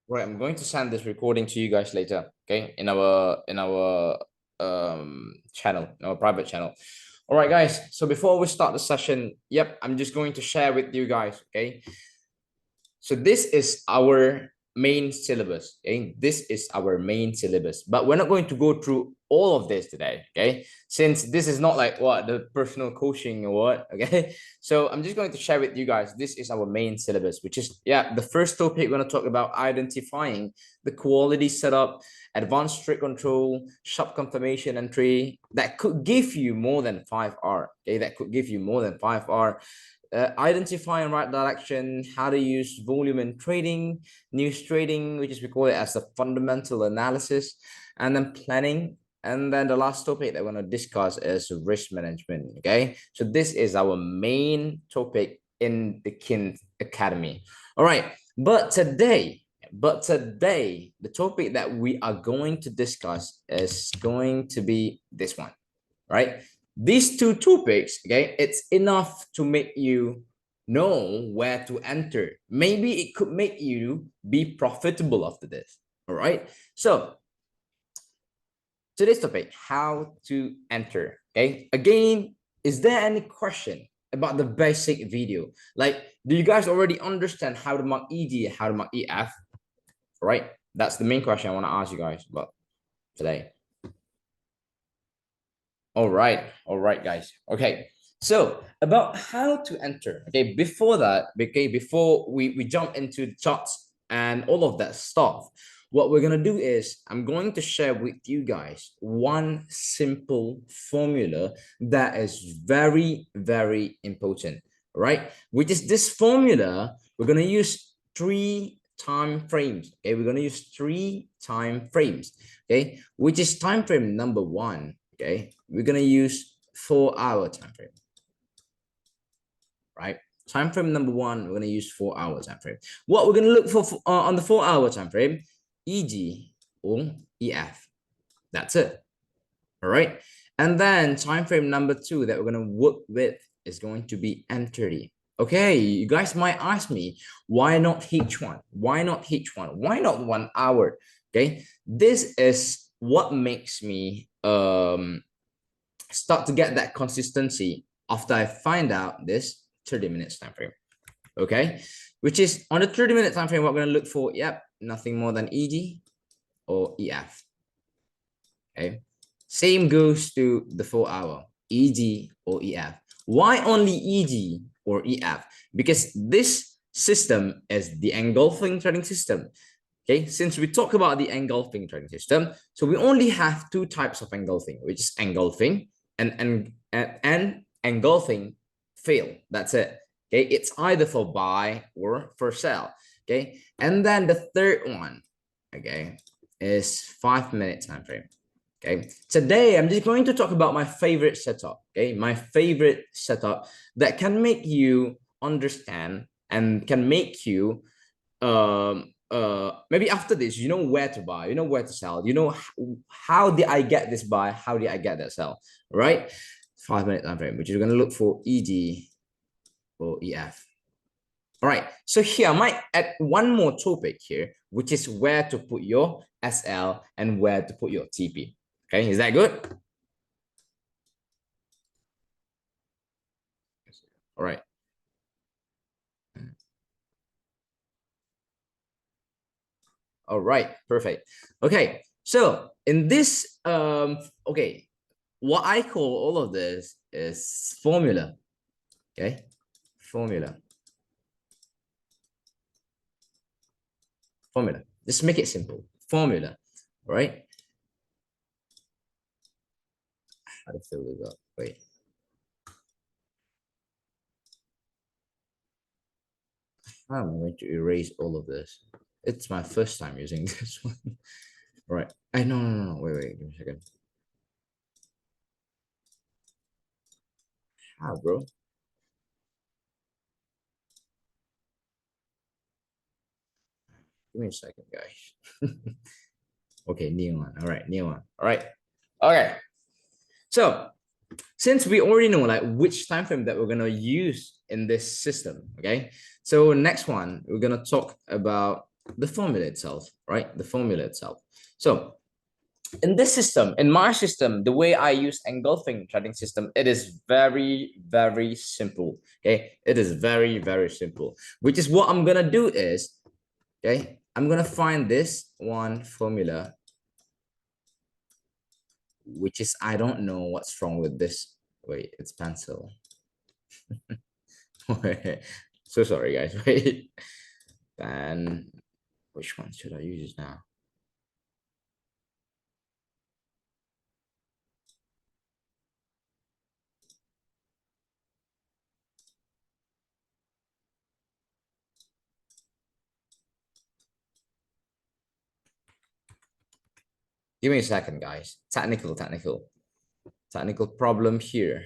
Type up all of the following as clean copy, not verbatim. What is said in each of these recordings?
Right, I'm going to send this recording to you guys later, okay? In our channel, in our private channel. All right, guys. So before we start the session, yep, I'm just going to share with you guys, okay? So this is our main syllabus, okay? This is our main syllabus, but we're not going to go through all of this today, okay? Since this is not like what the personal coaching or what, okay? So I'm just going to share with you guys, this is our main syllabus, which is, yeah, the first topic we're going to talk about identifying the quality setup, advanced strict control, sharp confirmation entry that could give you more than 5R, okay? That could give you more than 5R. Identify and right direction, how to use volume in trading, news trading, which is we call it as the fundamental analysis, and then planning. And then the last topic that we're going to discuss is risk management. Okay, so this is our main topic in the Kin Academy. All right, but today, the topic that we are going to discuss is going to be this one, right? These two topics, okay, it's enough to make you know where to enter. Maybe it could make you be profitable after this. All right. So today's topic, how to enter. Okay. Again, is there any question about the basic video? Like, do you guys already understand how to mark ED, how to mark EF? All right. That's the main question I want to ask you guys about today. All right, guys. Okay, so about how to enter. Okay, before that, okay, before we jump into the charts and all of that stuff, what we're gonna do is I'm going to share with you guys one simple formula that is very, very important, right? Which is this formula, we're gonna use 3 time frames. Okay, we're gonna use 3 time frames. Okay, which is time frame number 1. Okay, we're gonna use 4-hour time frame, right? Time frame number 1, we're gonna use 4-hour time frame. What we're gonna look for on the 4-hour time frame, EG or EF. That's it. All right. And then time frame number 2 that we're gonna work with is going to be M30. Okay, you guys might ask me, why not H1? Why not H1? Why not 1 hour? Okay, this is what makes me start to get that consistency after I find out this 30 minutes time frame. Okay, which is on the 30-minute time frame, what we're going to look for, yep, nothing more than EG or EF. Okay, same goes to the 4-hour, EG or EF. Why only EG or EF? Because this system is the engulfing trading system. Okay, since we talk about the engulfing trading system, so we only have 2 types of engulfing, which is engulfing and engulfing fail. That's it. Okay, it's either for buy or for sell. Okay, and then the third one, okay, is 5-minute time frame. Okay, today I'm just going to talk about my favorite setup. Okay, my favorite setup that can make you understand and can make you maybe after this, you know where to buy, you know where to sell, you know how did I get this buy, how did I get that sell, right? 5-minute time frame, which you're going to look for EG or EF. All right, so here I might add one more topic here, which is where to put your SL and where to put your TP. Okay, is that good? All right. All right, perfect. Okay, so in this, okay, what I call all of this is formula. Okay, formula. Formula. Just make it simple. Formula, right? How to fill this up? Wait. How am I going to erase all of this? It's my first time using this one. All right. No. Wait. Give me a second. How, bro? Give me a second, guys. Okay, new one. All right, new one. All right. Okay. So since we already know like which time frame that we're gonna use in this system, okay? So next one, we're gonna talk about the formula itself, right? The formula itself. So in this system, in my system, the way I use engulfing trading system, it is very, very simple. Okay, it is very, very simple. Which is what I'm gonna do is, okay, I'm gonna find this one formula, which is, I don't know what's wrong with this. Wait, it's pencil. So sorry, guys. Wait, and which one should I use now? Give me a second, guys. Technical problem here.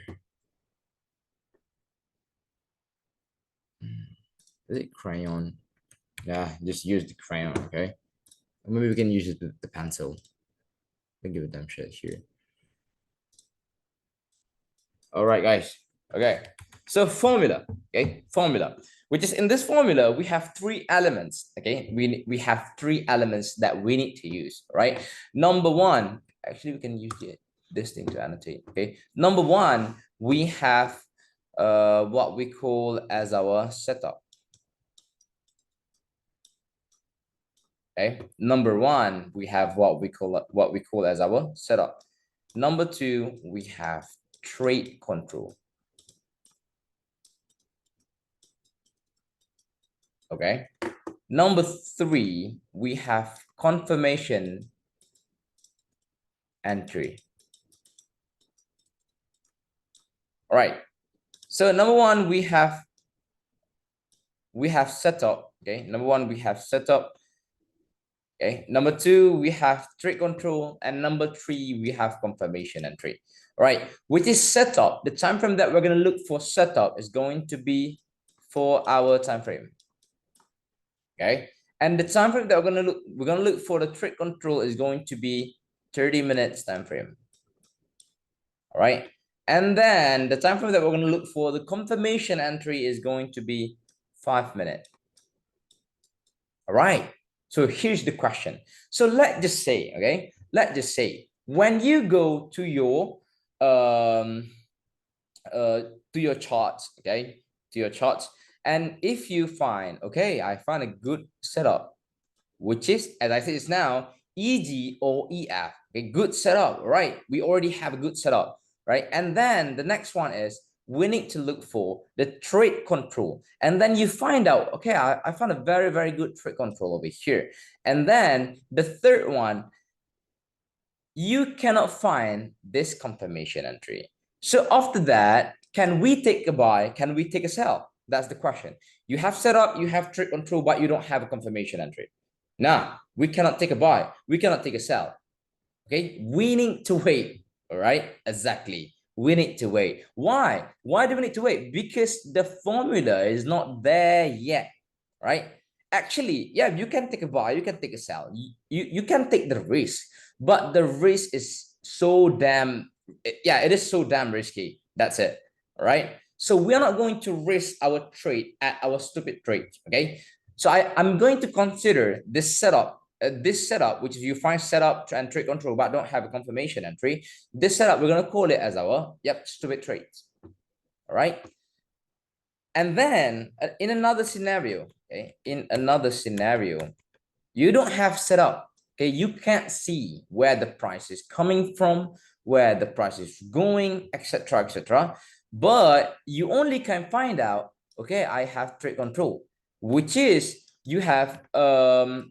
Is it crayon? Yeah, just use the crayon, okay? Or maybe we can use the pencil. I'll give it them shit here. All right, guys. Okay. So formula, okay? Formula, which is in this formula, we have three elements, okay? We have three elements that we need to use, right? Number one, actually, we can use this thing to annotate, okay? Number one, we have what we call as our setup. Okay. Number one, we have what we call as our setup. Number two, we have trade control. Okay. Number three, we have confirmation entry. All right. So number one, we have setup. Okay. Number one, we have setup. Okay. Number two, we have trade control, and number three, we have confirmation entry. All right. Which is setup. The time frame that we're going to look for setup is going to be 4-hour time frame. Okay. And the time frame that we're gonna look for the trade control is going to be 30 minutes time frame. All right. And then the time frame that we're gonna look for the confirmation entry is going to be 5 minutes. All right. So here's the question. So let's just say, okay, let's just say when you go to your charts, okay, to your charts, and if you find, okay, I find a good setup, which is, as I said just now, EG or EF, a good setup, right? We already have a good setup, right? And then the next one is we need to look for the trade control. And then you find out, okay, I found a very, very good trade control over here. And then the third one, you cannot find this confirmation entry. So after that, can we take a buy? Can we take a sell? That's the question. You have setup, you have trade control, but you don't have a confirmation entry. Now, we cannot take a buy. We cannot take a sell. Okay, we need to wait. All right, exactly. We need to wait. Why? Why do we need to wait? Because the formula is not there yet, right? Actually, yeah, you can take a buy, you can take a sell. You can take the risk, but the risk is so damn, yeah, it is so damn risky. That's it, all right? So we are not going to risk our trade at our stupid trade, okay? So I'm going to consider this setup, which is you find setup and trade control, but don't have a confirmation entry. This setup, we're going to call it as our, stupid trades. All right. And then in another scenario, okay, you don't have setup. Okay, you can't see where the price is coming from, where the price is going, etc., etc. But you only can find out, okay, I have trade control, which is you have 30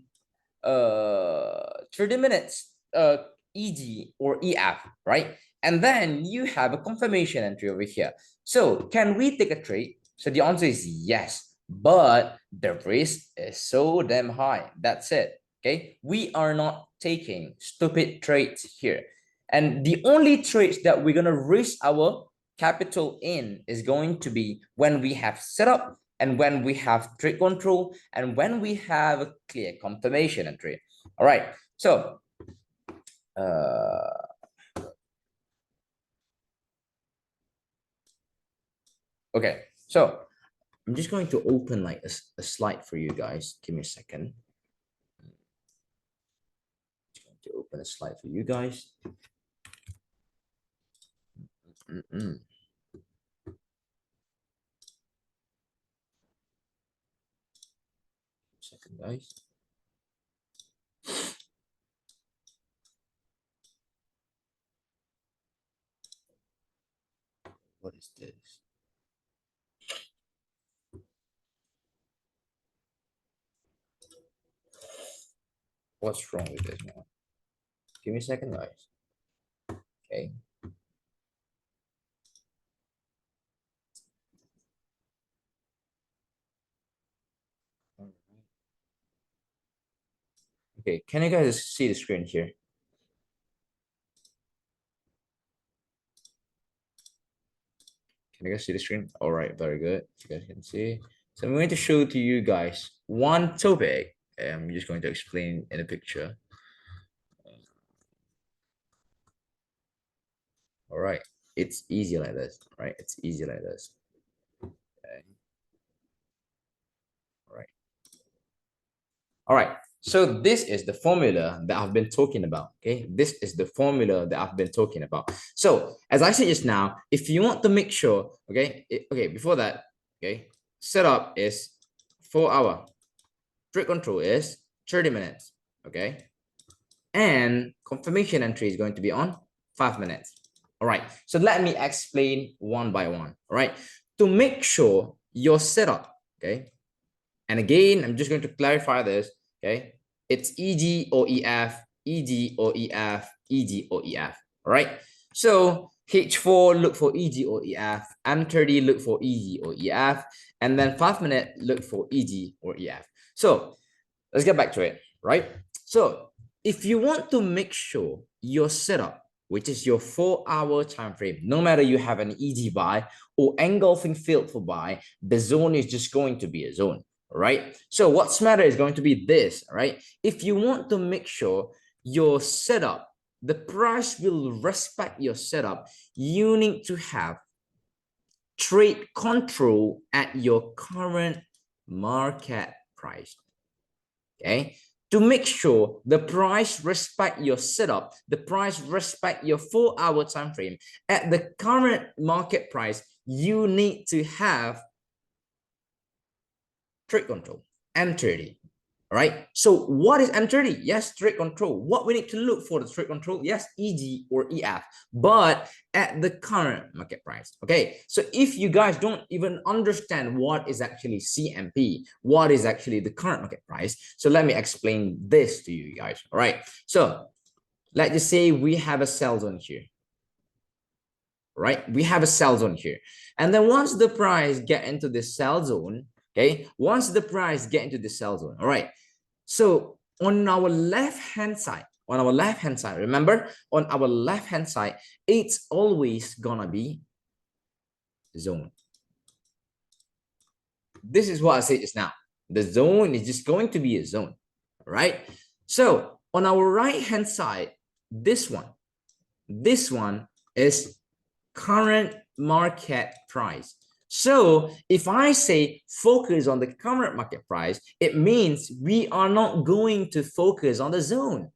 minutes EG or EF, right? And then you have a confirmation entry over here. So can we take a trade? So the answer is yes, but the risk is so damn high. That's it. Okay, we are not taking stupid trades here. And the only trades that we're gonna risk our capital in is going to be when we have set up and when we have trade control and when we have a clear confirmation entry. All right, so okay, so I'm just going to open like a slide for you guys. Give me a second. to open a slide for you guys. Second, guys. What is this? What's wrong with this one? Give me a second, guys. Okay. Okay, can you guys see the screen here? Can you guys see the screen? All right, very good. You guys can see. So I'm going to show to you guys one topic. I'm just going to explain in a picture. All right, it's easy like this, right? It's easy like this. Okay. All right. All right. So this is the formula that I've been talking about. Okay, this is the formula that I've been talking about. So as I said just now, if you want to make sure, okay, before that, okay, setup is 4 hour, trade control is 30 minutes, okay, and confirmation entry is going to be on 5 minutes. All right, so let me explain one by one. All right, to make sure your setup, okay, and again, I'm just going to clarify this, okay, it's EG or EF, EG or EF, EG or EF. All right, so H4 look for EG or EF, M30 look for EG or EF, and then 5 minute look for EG or EF. So let's get back to it, right? So if you want to make sure your setup, which is your 4 hour time frame, no matter you have an EG buy or engulfing field for buy, the zone is just going to be a zone, right? So what's matter is going to be this, right? If you want to make sure your setup, the price will respect your setup, you need to have trade control at your current market price. Okay, to make sure the price respect your setup, the price respect your 4 hour time frame at the current market price, you need to have trade control, M30. All right. So what is M30? Yes, trade control. What we need to look for the trade control? Yes, EG or EF, but at the current market price. Okay. So if you guys don't even understand what is actually CMP, what is actually the current market price, so let me explain this to you guys. All right. So let's just say we have a sell zone here. Right? We have a sell zone here. And then once the price get into the sell zone, okay, once the price get into the sell zone, all right, so on our left-hand side, remember, on our left-hand side, it's always gonna be zone. This is what I said just now. The zone is just going to be a zone, right? So on our right-hand side, this one is current market price. So if I say focus on the current market price, it means we are not going to focus on the zone.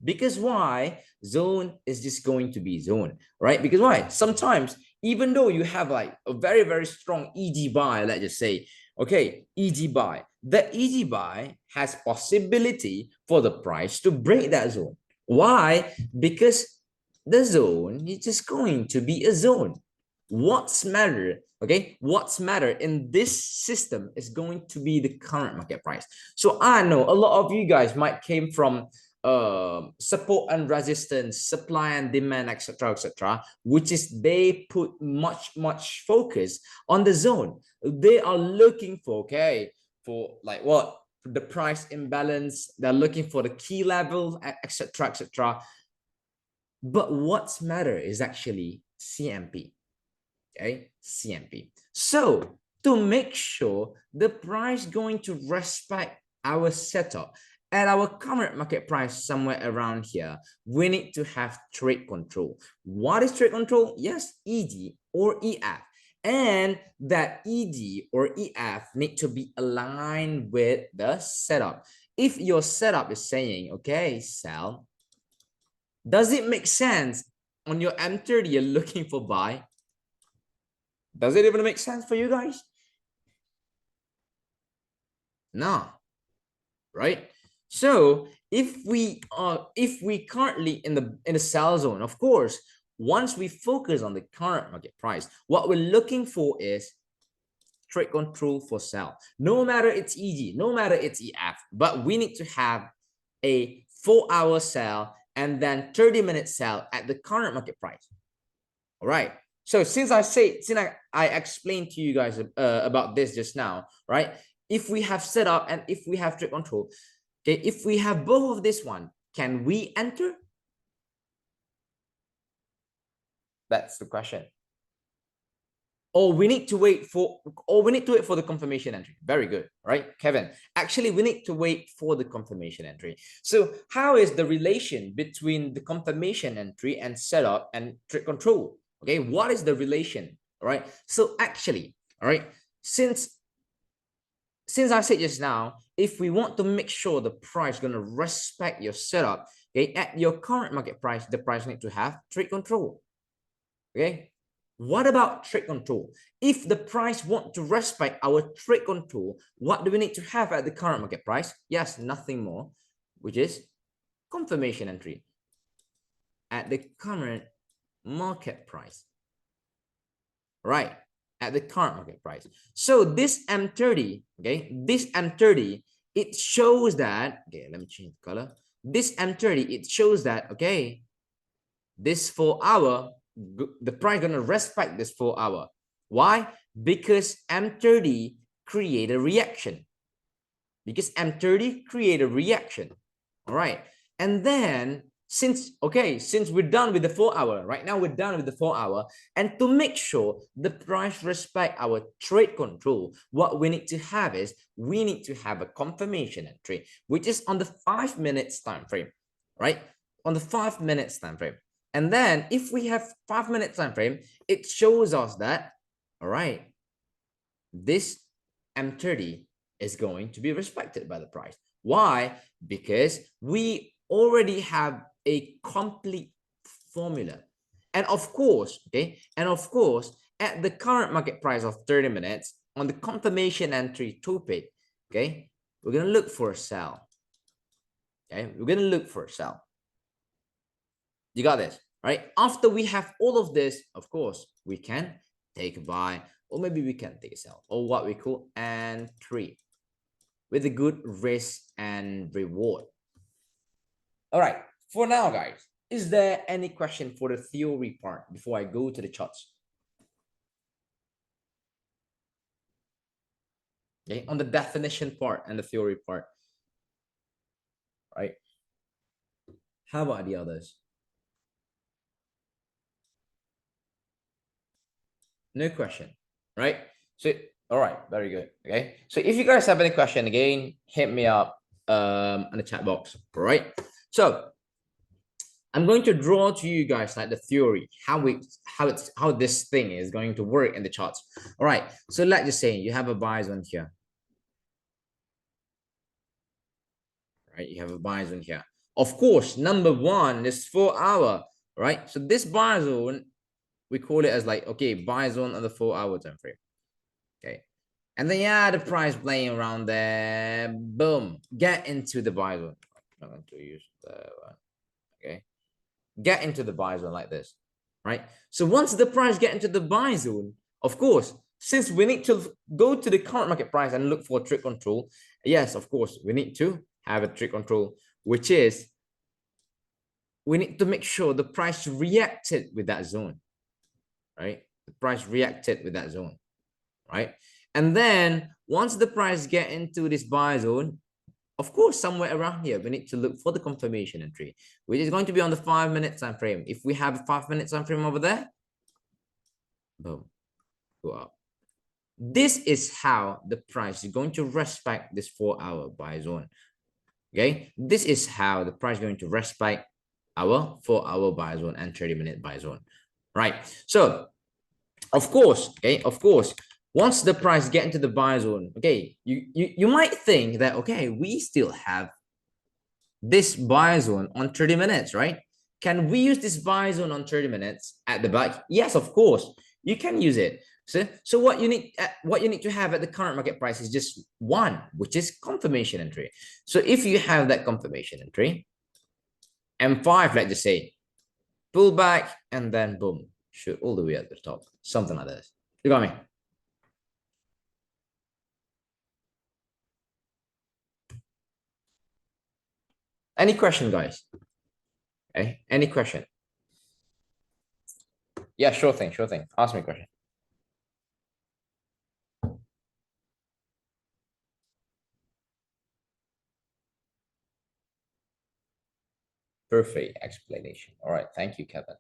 Because why? Zone is just going to be zone, right? Because why? Sometimes, even though you have like a very, very strong EG buy, let's just say, okay, EG buy, the EG buy has possibility for the price to break that zone. Why? Because the zone is just going to be a zone. What's matter, okay, what's matter in this system is going to be the current market price. So I know a lot of you guys might came from support and resistance, supply and demand, etc., which is they put much focus on the zone. They are looking for, okay, for like what, the price imbalance, they're looking for the key level, etc. But what's matter is actually CMP. Okay, CMP. So to make sure the price going to respect our setup at our current market price somewhere around here, we need to have trade control. What is trade control? Yes, EG or EF. And that EG or EF need to be aligned with the setup. If your setup is saying, okay, sell, Does it make sense on your M30 you're looking for buy? Does it even make sense for you guys? No, right? So if we currently in the sell zone, of course, once we focus on the current market price, what we're looking for is trade control for sell. No matter it's EG, no matter it's EF, but we need to have a 4-hour sell and then 30-minute sell at the current market price. All right. So since I explained to you guys about this just now, right? If we have set up and if we have trade control, okay, if we have both of this one, can we enter? That's the question. Or we need to wait for the confirmation entry. Very good, right, Kevin? Actually, we need to wait for the confirmation entry. So how is the relation between the confirmation entry and setup and trade control? Okay, what is the relation? All right. So actually, all right, since I said just now, if we want to make sure the price is going to respect your setup, okay, at your current market price, the price need to have trade control. Okay. What about trade control? If the price want to respect our trade control, what do we need to have at the current market price? Yes, nothing more, which is confirmation entry at the current market price. Right, at the current market price. So this M30, okay, this M30, it shows that, okay, let me change the color. This M30, it shows that, okay, this 4-hour, the price gonna respect this 4-hour. Why? Because M30 create a reaction. Because M30 create a reaction. All right. And then since we're done with the 4-hour, right now we're done with the 4-hour, and to make sure the price respect our trade control, what we need to have is we need to have a confirmation entry, which is on the 5 minutes time frame, right? On the 5 minutes time frame. And then if we have 5 minutes time frame, it shows us that, all right, this M30 is going to be respected by the price. Why? Because we already have a complete formula. And of course, okay, at the current market price of 30 minutes on the confirmation entry topic, okay, we're going to look for a sell. Okay, we're going to look for a sell. You got this, right? After we have all of this, of course, we can take a buy, or maybe we can take a sell, or what we call entry with a good risk and reward. All right, for now, guys, is there any question for the theory part before I go to the charts? Okay, on the definition part and the theory part, right? How about the others? No question, right? So, all right, very good. Okay, so if you guys have any question, again, hit me up in the chat box. All right. So I'm going to draw to you guys like the theory, how this thing is going to work in the charts. All right. So let's just say you have a buy zone here. Right, you have a buy zone here. Of course, number one is 4-hour, right? So this buy zone, we call it as like, okay, buy zone on the 4-hour time frame. Okay. And then yeah, the price playing around there. Boom. Get into the buy zone. I'm not going to use the one. Okay. Get into the buy zone like this. Right. So once the price get into the buy zone, of course, since we need to go to the current market price and look for trade control, yes, of course, we need to have a trade control, which is we need to make sure the price reacted with that zone. Right. The price reacted with that zone. Right. And then once the price get into this buy zone, of course, somewhere around here, we need to look for the confirmation entry, which is going to be on the 5 minute time frame. If we have a 5 minute time frame over there, boom, go up. This is how the price is going to respect this 4-hour buy zone. Okay, this is how the price is going to respect our 4-hour buy zone and 30-minute buy zone. Right. So, of course, okay, of course, once the price get into the buy zone, okay, you might think that, okay, we still have this buy zone on 30 minutes, right? Can we use this buy zone on 30 minutes at the back? Yes, of course, you can use it. So what you need to have at the current market price is just one, which is confirmation entry. So if you have that confirmation entry, M5, let's just say, pull back and then boom, shoot all the way at the top, something like this. You got me? Any question, guys? Okay, any question? Yeah, sure thing, sure thing. Ask me a question. Perfect explanation. All right, thank you, Kevin.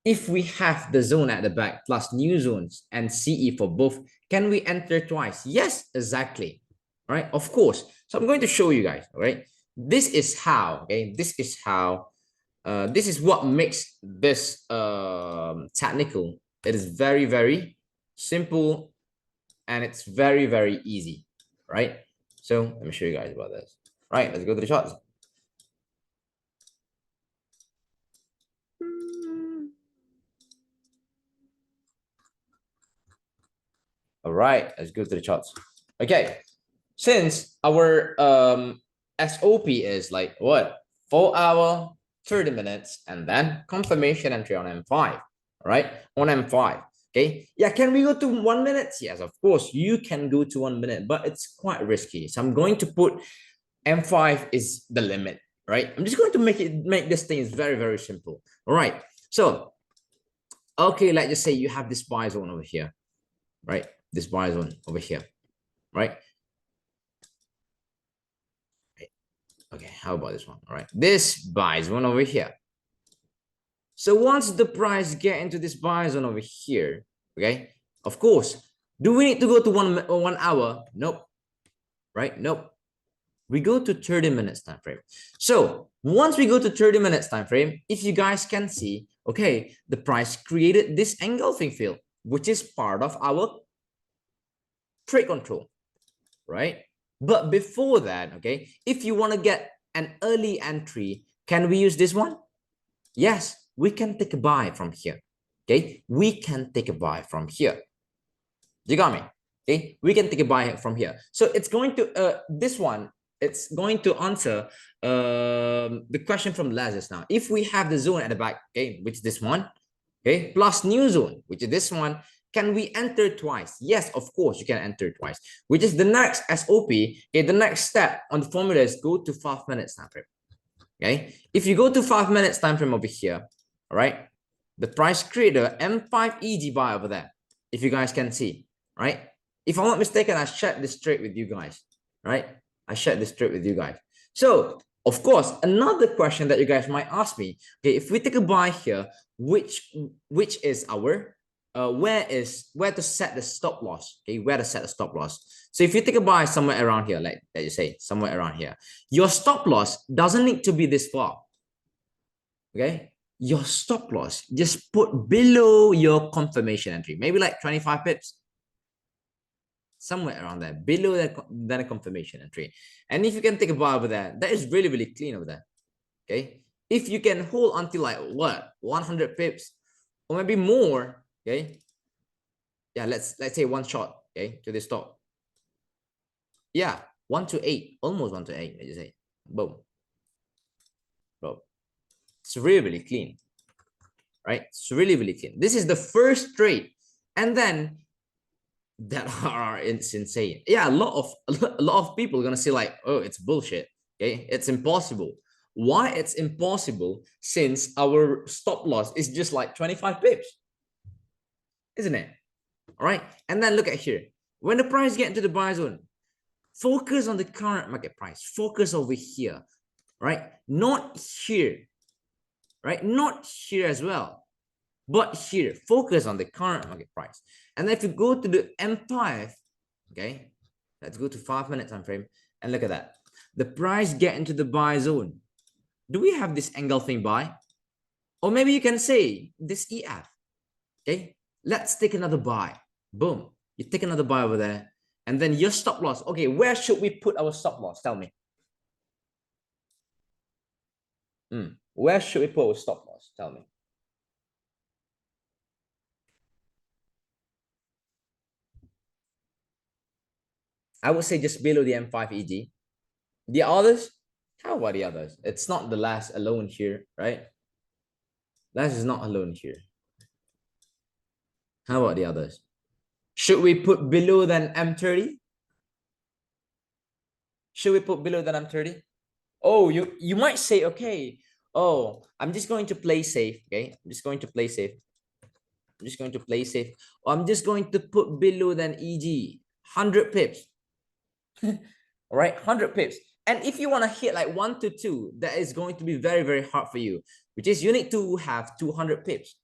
If we have the zone at the back plus new zones and CE for both, can we enter twice? Yes, exactly. All right, of course. So I'm going to show you guys. All right, this is how. Okay, this is how. This is what makes this technical. It is very, very simple, and it's very, very easy. Right. So let me show you guys about this. Right, let's go to the charts. All right, let's go to the charts. Okay, since our SOP is like what, 4 hour, 30 minutes, and then confirmation entry on M5, right? On M5. Okay. Yeah, can we go to 1 minute? Yes, of course, you can go to 1 minute, but it's quite risky. So I'm going to put M5 is the limit, right? I'm just going to make this thing is very, very simple. All right. So, okay, let's just say you have this buy zone over here, right? This buy zone over here, right? Okay, how about this one? All right, this buy zone over here. So once the price get into this buy zone over here, okay, of course, do we need to go to 1 hour? Nope, right? Nope. We go to 30 minutes time frame. So once we go to 30 minutes time frame, if you guys can see, okay, the price created this engulfing field, which is part of our trade control, right? But before that, okay, if you want to get an early entry, can we use this one? Yes, we can take a buy from here. Okay, we can take a buy from here. You got me? Okay, we can take a buy from here. So it's going to this one. It's going to answer the question from Lazarus now. If we have the zone at the back, okay, which is this one, okay, plus new zone, which is this one, can we enter twice? Yes, of course, you can enter twice, which is the next SOP. Okay, the next step on the formula is go to 5 minutes time frame. Okay, if you go to 5 minutes time frame over here, all right, the price creator M5 EG buy over there, if you guys can see, right? If I'm not mistaken, I shared this trade with you guys, right? I shared this trade with you guys. So, of course, another question that you guys might ask me, okay, if we take a buy here, which is our where to set the stop loss? Okay, where to set the stop loss? So if you take a buy somewhere around here, like you say, somewhere around here, your stop loss doesn't need to be this far. Okay, your stop loss just put below your confirmation entry, maybe like 25 pips, somewhere around there, below than a confirmation entry. And if you can take a buy over there, that is really, really clean over there. Okay, if you can hold until like what, 100 pips or maybe more. Okay, yeah, let's say one shot, okay, to this stop. Yeah, 1 to 8, almost 1 to 8, I just say, boom, bro. It's really, really clean, right? It's really, really clean. This is the first trade, and then that are it's insane. Yeah, a lot of people are gonna say like, oh, it's bullshit. Okay, it's impossible. Why it's impossible? Since our stop loss is just like 25 pips, isn't it? All right, and then look at here. When the price get into the buy zone, focus on the current market price. Focus over here, right? Not here, right? Not here as well, but here. Focus on the current market price. And then if you go to the M5, okay, let's go to 5 minute time frame and look at that. The price get into the buy zone. Do we have this engulfing buy? Or maybe you can say this EF. Okay, let's take another buy. Boom, you take another buy over there, and then your stop loss. Okay, where should we put our stop loss? Tell me. Where should we put a stop loss? Tell me. I would say just below the M5 EG. The others, how about the others? It's not the last alone here, right? Last is not alone here. How about the others? Should we put below than M30? Should we put below than M30? Oh, you might say, okay, oh, I'm just going to play safe, okay? I'm just going to play safe. I'm just going to play safe. Or I'm just going to put below than EG, 100 pips. All right, 100 pips. And if you want to hit like 1 to 2, that is going to be very, very hard for you, which is you need to have 200 pips.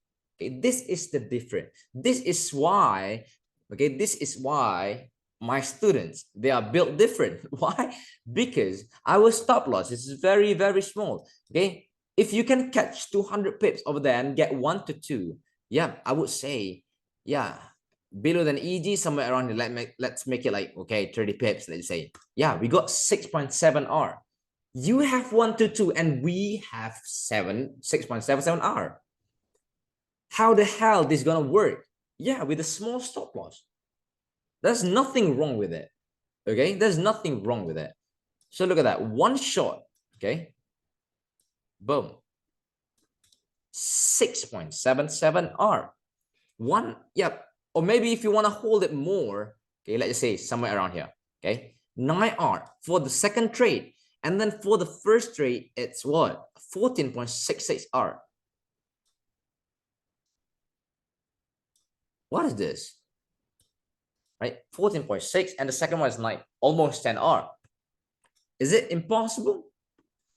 Okay, this is the difference. This is why, okay, this is why my students, they are built different. Why? Because our stop loss is very, very small. Okay, if you can catch 200 pips over there and get 1 to 2, yeah, I would say, yeah, below than EG, somewhere around here. Let's make it like, okay, 30 pips, let's say. Yeah, we got 6.7 R. You have 1 to 2 and we have 6.77 R. How the hell this gonna work? Yeah, with a small stop loss. There's nothing wrong with it. Okay, there's nothing wrong with it. So look at that, one shot. Okay, boom, 6.77 R. One, yep. Or maybe if you want to hold it more, okay, let's say somewhere around here. Okay, 9 R for the second trade, and then for the first trade, it's what, 14.66 R. What is this? Right, 14.6, and the second one is 9, almost 10 R. Is it impossible?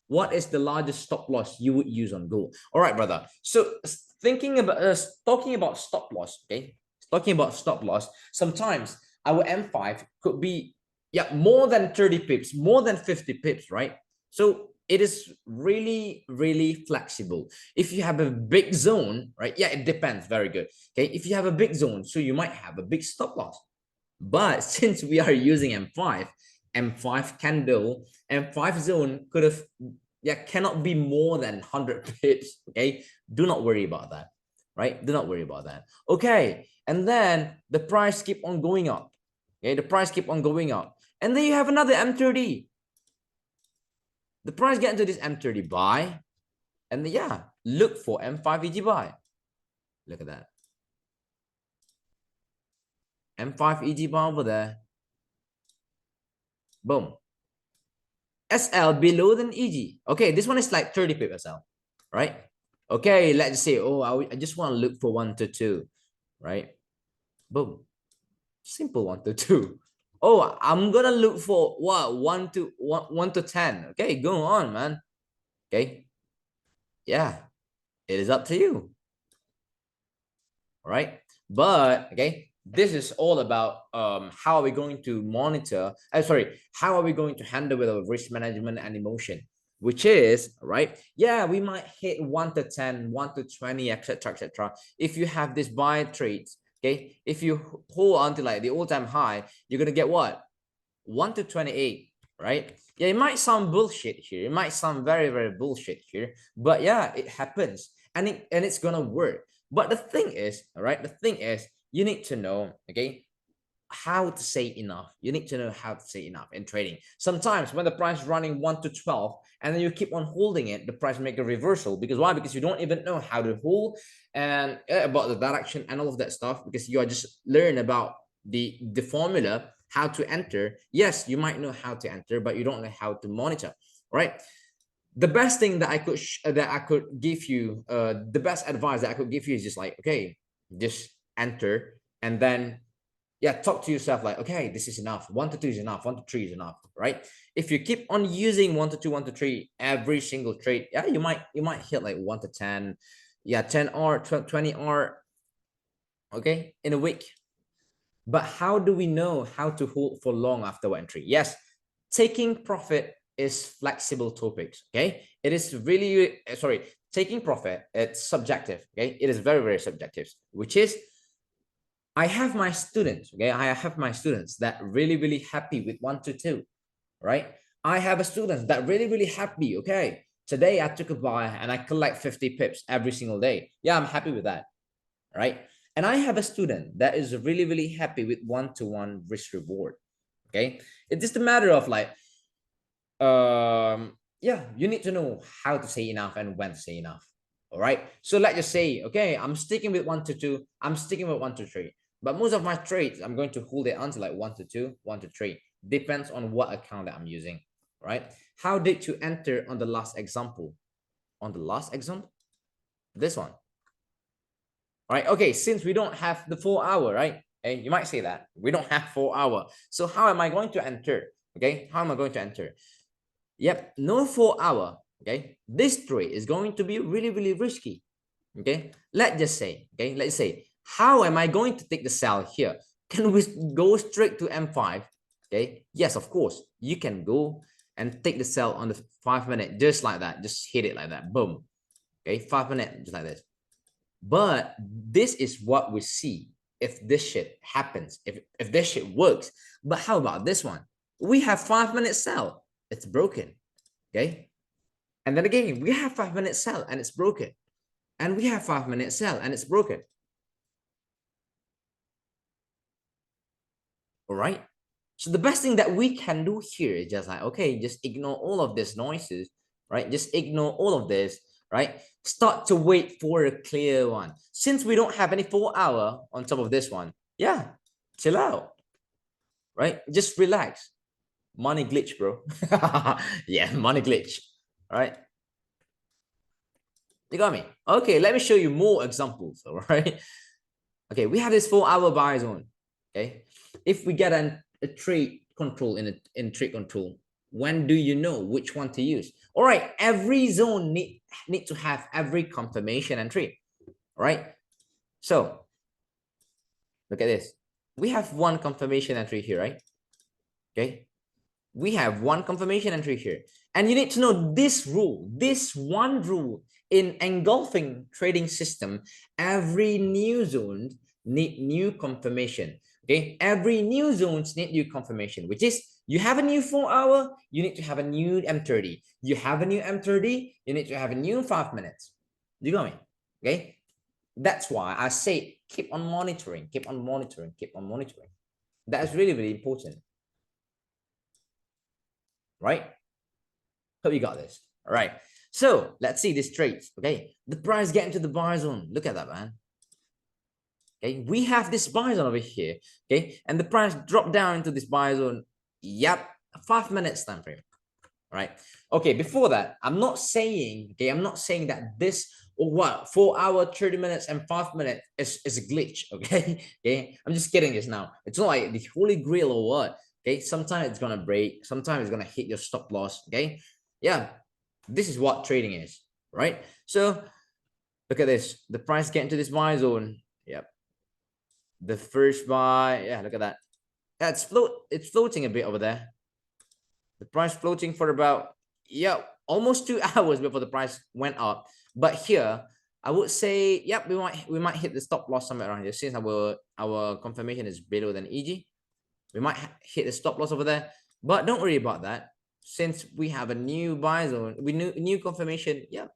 What is the largest stop loss you would use on gold? All right, brother. So thinking about talking about stop loss, okay? Talking about stop loss, sometimes our M5 could be, yeah, more than 30 pips, more than 50 pips, right? So it is really, really flexible. If you have a big zone, right? Yeah, it depends. Very good. Okay, if you have a big zone, so you might have a big stop loss. But since we are using M5 candle, M5 zone could have, yeah, cannot be more than 100 pips. Okay, do not worry about that, right? Do not worry about that. Okay, and then the price keep on going up. Okay, the price keep on going up, and then you have another M30. The price get into this M30 buy, and then, yeah, look for M5 EG buy. Look at that, M5 EG buy over there. Boom. SL below than EG. Okay, this one is like 30 pip SL, right? Okay, let's say, oh, I just want to look for 1 to 2, right? Boom. Simple 1 to 2. Oh, I'm gonna look for what, 1 to 10. Okay, go on, man. Okay, yeah, it is up to you. All right, but okay, this is all about how are we going to monitor, how are we going to handle with our risk management and emotion, which is, right, yeah, we might hit 1 to 10, 1 to 20, etc, etc. If you have this buy trades, okay, if you hold on to like the all-time high, you're gonna get what, 1 to 28, right? Yeah, it might sound bullshit here, it might sound very, very bullshit here, but yeah, it happens, and it's gonna work. But the thing is, all right, the thing is, you need to know, okay, how to say enough. You need to know how to say enough in trading. Sometimes when the price is running 1 to 12 and then you keep on holding it, the price make a reversal. Because why? Because you don't even know how to hold and about the direction and all of that stuff, because you are just learn about the formula, how to enter. Yes, you might know how to enter, but you don't know how to monitor, right? The best thing that I could give you, the best advice that I could give you is just like, okay, just enter, and then, yeah, talk to yourself like, okay, this is enough, 1 to 2 is enough, 1 to 3 is enough, right? If you keep on using 1 to 2, 1 to 3 every single trade, yeah, you might hit like 1 to 10, yeah, 10 R, 20 R, okay, in a week. But how do we know how to hold for long after one entry? Yes, taking profit is flexible topics. Okay, it is really, sorry, taking profit, it's subjective. Okay, it is very, very subjective, which is, I have my students. Okay, I have my students that really, really happy with 1 to 2, right? I have a student that really, really happy, okay, Today I took a buy and I collect 50 pips every single day. Yeah, I'm happy with that, right? And I have a student that is really, really happy with one-to-one risk reward. Okay. It's just a matter of like, yeah, you need to know how to say enough and when to say enough. All right. So let's just say, okay, I'm sticking with 1 to 2. I'm sticking with 1 to 3. But most of my trades, I'm going to hold it until like 1 to 2, 1 to 3. Depends on what account that I'm using. Right. How did you enter on the last example? On the last example? This one. All right. Okay. Since we don't have the 4 hour, right? Okay, you might say that we don't have 4 hour. So how am I going to enter? Okay. How am I going to enter? Yep, no 4 hour. Okay, this trade is going to be really, really risky. Okay, let's just say, okay, let's say, how am I going to take the sell here? Can we go straight to M5? Okay, yes, of course, you can go and take the sell on the 5 minute just like that. Just hit it like that. Boom. Okay, 5 minute, just like this. But this is what we see if this shit happens, if this shit works. But how about this one? We have 5 minute sell. It's broken. Okay. And then again, we have 5 minute sell and it's broken. And we have 5 minute sell and it's broken. All right. So the best thing that we can do here is just like, okay, just ignore all of these noises, right? Just ignore all of this, right? Start to wait for a clear one. Since we don't have any 4 hour on top of this one, yeah, chill out, right? Just relax. Money glitch, bro. Yeah, money glitch. All right. You got me? Okay, let me show you more examples, all right? Okay, we have this 4 hour buy zone, okay? If we get a trade control in trade control, when do you know which one to use? All right, every zone need to have every confirmation entry, all right? So, look at this. We have one confirmation entry here, right? Okay, we have one confirmation entry here. And you need to know this rule, this one rule in engulfing trading system. Every new zone need new confirmation. Okay, every new zones need new confirmation, which is you have a new 4 hour, you need to have a new M30. You have a new M30, you need to have a new 5 minutes. You got me? Okay, that's why I say keep on monitoring, keep on monitoring, keep on monitoring. That's really, really important. Right? Hope you got this. All right. So let's see these trades. Okay. The price get into the buy zone. Look at that, man. Okay. We have this buy zone over here. Okay. And the price dropped down into this buy zone. Yep. 5 minutes time frame. All right. Okay. Before that, I'm not saying, okay, I'm not saying that this or what 4 hour, 30 minutes, and 5 minutes is a glitch. Okay. Okay. I'm just kidding this now. It's not like the holy grail or what. Okay. Sometimes it's gonna break, sometimes it's gonna hit your stop loss. Okay. Yeah, this is what trading is, right? So look at this. The price get into this buy zone. Yep. The first buy. Yeah, look at that. That's it's floating a bit over there. The price floating for about, yeah, almost 2 hours before the price went up. But here, I would say, yep, we might hit the stop loss somewhere around here. Since our confirmation is below than EG, we might hit the stop loss over there. But don't worry about that. Since we have a new buy zone, we new confirmation. Yeah,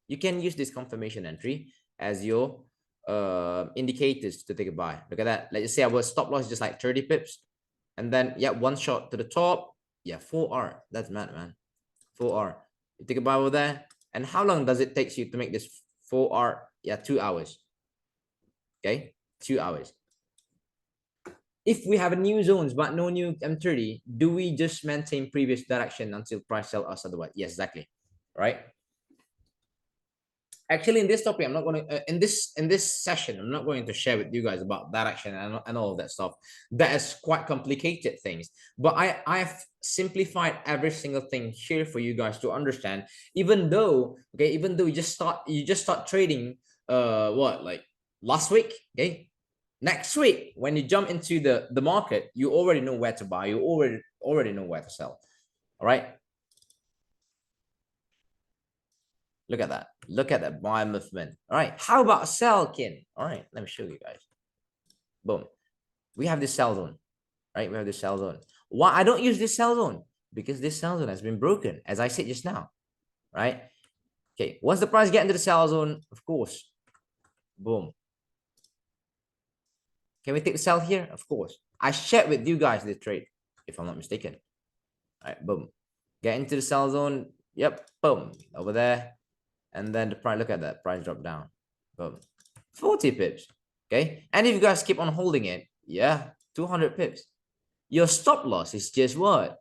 you can use this confirmation entry as your indicators to take a buy. Look at that. Let's just say our stop loss is just like 30 pips, and then yeah, one shot to the top. Yeah, 4R. That's mad, man. 4R. You take a buy over there, and how long does it take you to make this 4R? Yeah, 2 hours. Okay, 2 hours. If we have a new zones but no new M30, do we just maintain previous direction until price sell us otherwise? Yes, exactly. Right. Actually, in this topic, I'm not going to in this session, I'm not going to share with you guys about direction and all of that stuff. That is quite complicated things. But I've simplified every single thing here for you guys to understand. Even though, okay, even though you just start trading what, like last week, okay, next week when you jump into the market, you already know where to buy, you already know where to sell. All right, look at that, look at that buy movement. All right, how about sell, kin? All right, let me show you guys. Boom, we have this sell zone, right? We have this sell zone. Why I don't use this sell zone? Because this sell zone has been broken, as I said just now. right? Okay, once the price get into the sell zone, of course, boom. Can we take the sell here? Of course. I shared with you guys the trade, if I'm not mistaken. All right, boom. Get into the sell zone. Yep, boom, over there. And then the price, look at that, price drop down. Boom. 40 pips. Okay. And if you guys keep on holding it, yeah, 200 pips. Your stop loss is just what?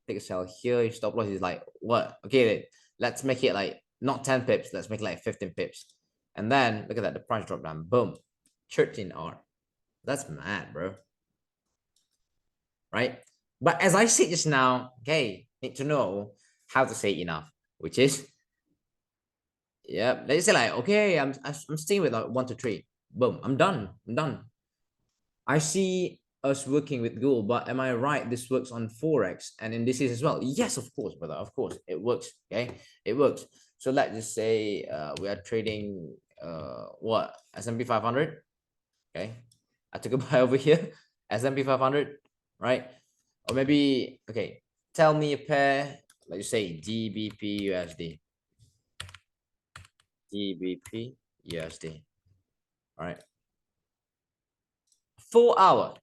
Take a sell here. Your stop loss is like what? Okay, let's make it like not 10 pips. Let's make it like 15 pips. And then look at that, the price drop down. Boom. 13R. That's mad, bro. Right? But as I said just now, okay, need to know how to say enough, which is, yeah, let's say like, okay, I'm staying with like 1 to 3. Boom, I'm done. I'm done. I see us working with Google, but am I right? This works on Forex and in this is as well. Yes, of course, brother. Of course, it works. Okay, it works. So let's just say we are trading what, S&P 500. Okay, I took a buy over here, S&P 500, right? Or maybe, okay, tell me a pair, like you say GBP USD. GBP USD. All right. 4 hour,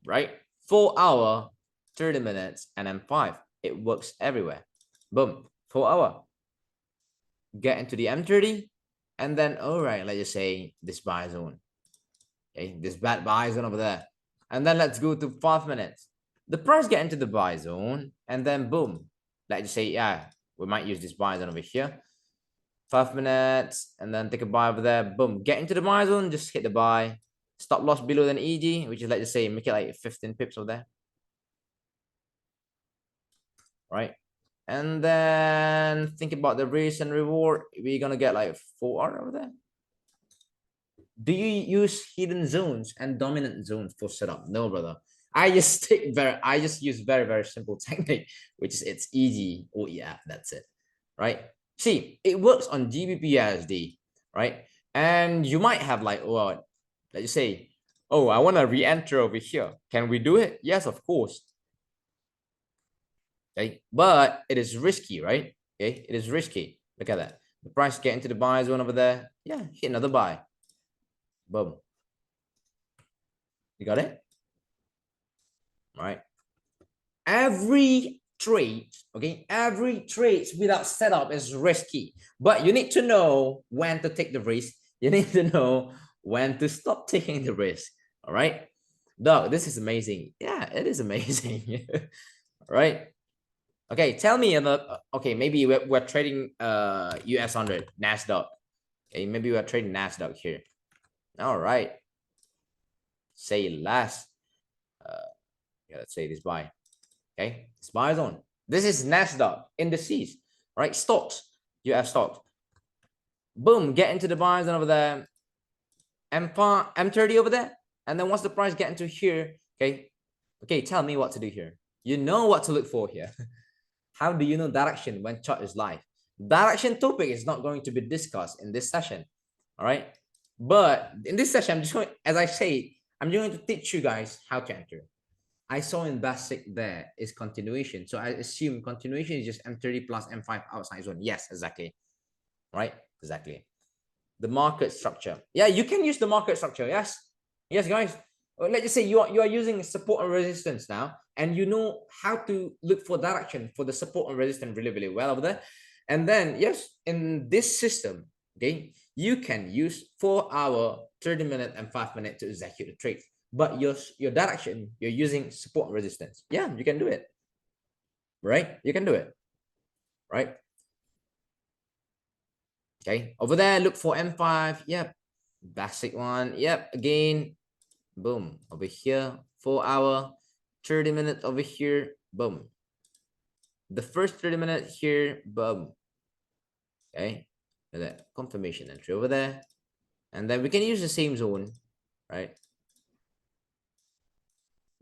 right? 4 hour, 30 minutes, and then 5. It works everywhere. Boom. 4 hour. Get into the M30, and then, all right, let's just say this buy zone. Okay, this bad buy zone over there. And then let's go to 5 minutes. The price get into the buy zone, and then boom. Let's just say, yeah, we might use this buy zone over here. 5 minutes, and then take a buy over there. Boom. Get into the buy zone, just hit the buy. Stop loss below than EG, which is, let's just say, make it like 15 pips over there. Right? And then think about the risk and reward. We're gonna get like 4R over there. Do you use hidden zones and dominant zones for setup? No, brother. I just use very simple technique, which is it's easy. Oh yeah, that's it. Right? See, it works on GBPUSD, right? And you might have like, well, let's say, oh, I want to re-enter over here. Can we do it? Yes, of course. Okay, but it is risky, right? Okay, it is risky. Look at that. The price get into the buy zone over there. Yeah, hit another buy. Boom. You got it? All right. Every trade, okay, every trade without setup is risky, but you need to know when to take the risk. You need to know when to stop taking the risk. All right, Doug, this is amazing. Yeah, it is amazing. All right. Okay, tell me about, okay, maybe we're trading US 100 NASDAQ. Okay, maybe we're trading NASDAQ here. All right, say less. Yeah, let's say this buy. Okay, it's buy zone. This is NASDAQ indices, right? Stocks, US stocks. Boom, get into the buy zone over there. M30 over there. And then once the price get into here, okay, tell me what to do here. You know what to look for here. How do you know direction when chart is live? Direction topic is not going to be discussed in this session. All right. But in this session, I'm just going, as I say, I'm going to teach you guys how to enter. I saw in basic there is continuation. So I assume continuation is just M30 plus M5 outside zone. Yes, exactly. Right? Exactly. The market structure. Yeah, you can use the market structure. Yes. Yes, guys. Let's just say you are using support and resistance now, and you know how to look for direction for the support and resistance really well over there. And then, yes, in this system, okay, you can use 4 hour, 30 minute, and 5 minute to execute the trade. But your direction, you're using support and resistance. Yeah, you can do it. Right? You can do it. Right? Okay, over there, look for M5. Yep. Basic one. Yep. Again, boom. Over here, 4 hour, 30 minutes over here. Boom. The first 30 minutes here. Boom. Okay. And that confirmation entry over there. And then we can use the same zone, right?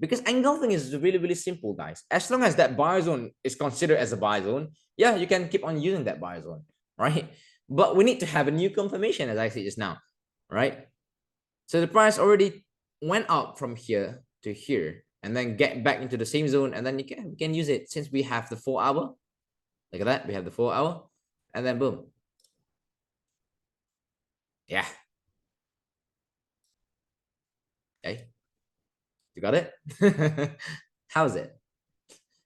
Because engulfing is really simple, guys. As long as that buy zone is considered as a buy zone, yeah, you can keep on using that buy zone, right? But we need to have a new confirmation, as I said just now, right? So the price already went up from here to here and then get back into the same zone, and then you can use it since we have the 4 hour. Look at that. We have the 4 hour, and then boom. Yeah. Okay. You got it? How's it?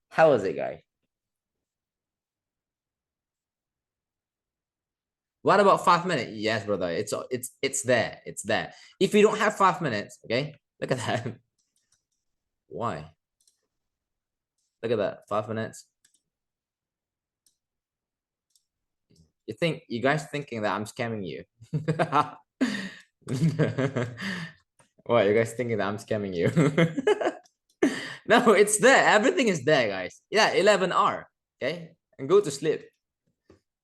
How is it, guys? What about 5 minutes? Yes, brother. It's there. It's there. If you don't have 5 minutes, okay, look at that. Why? Look at that. 5 minutes. You guys thinking that I'm scamming you? What, you guys thinking that I'm scamming you? No, it's there. Everything is there, guys. Yeah, 11 hour. Okay, and go to sleep.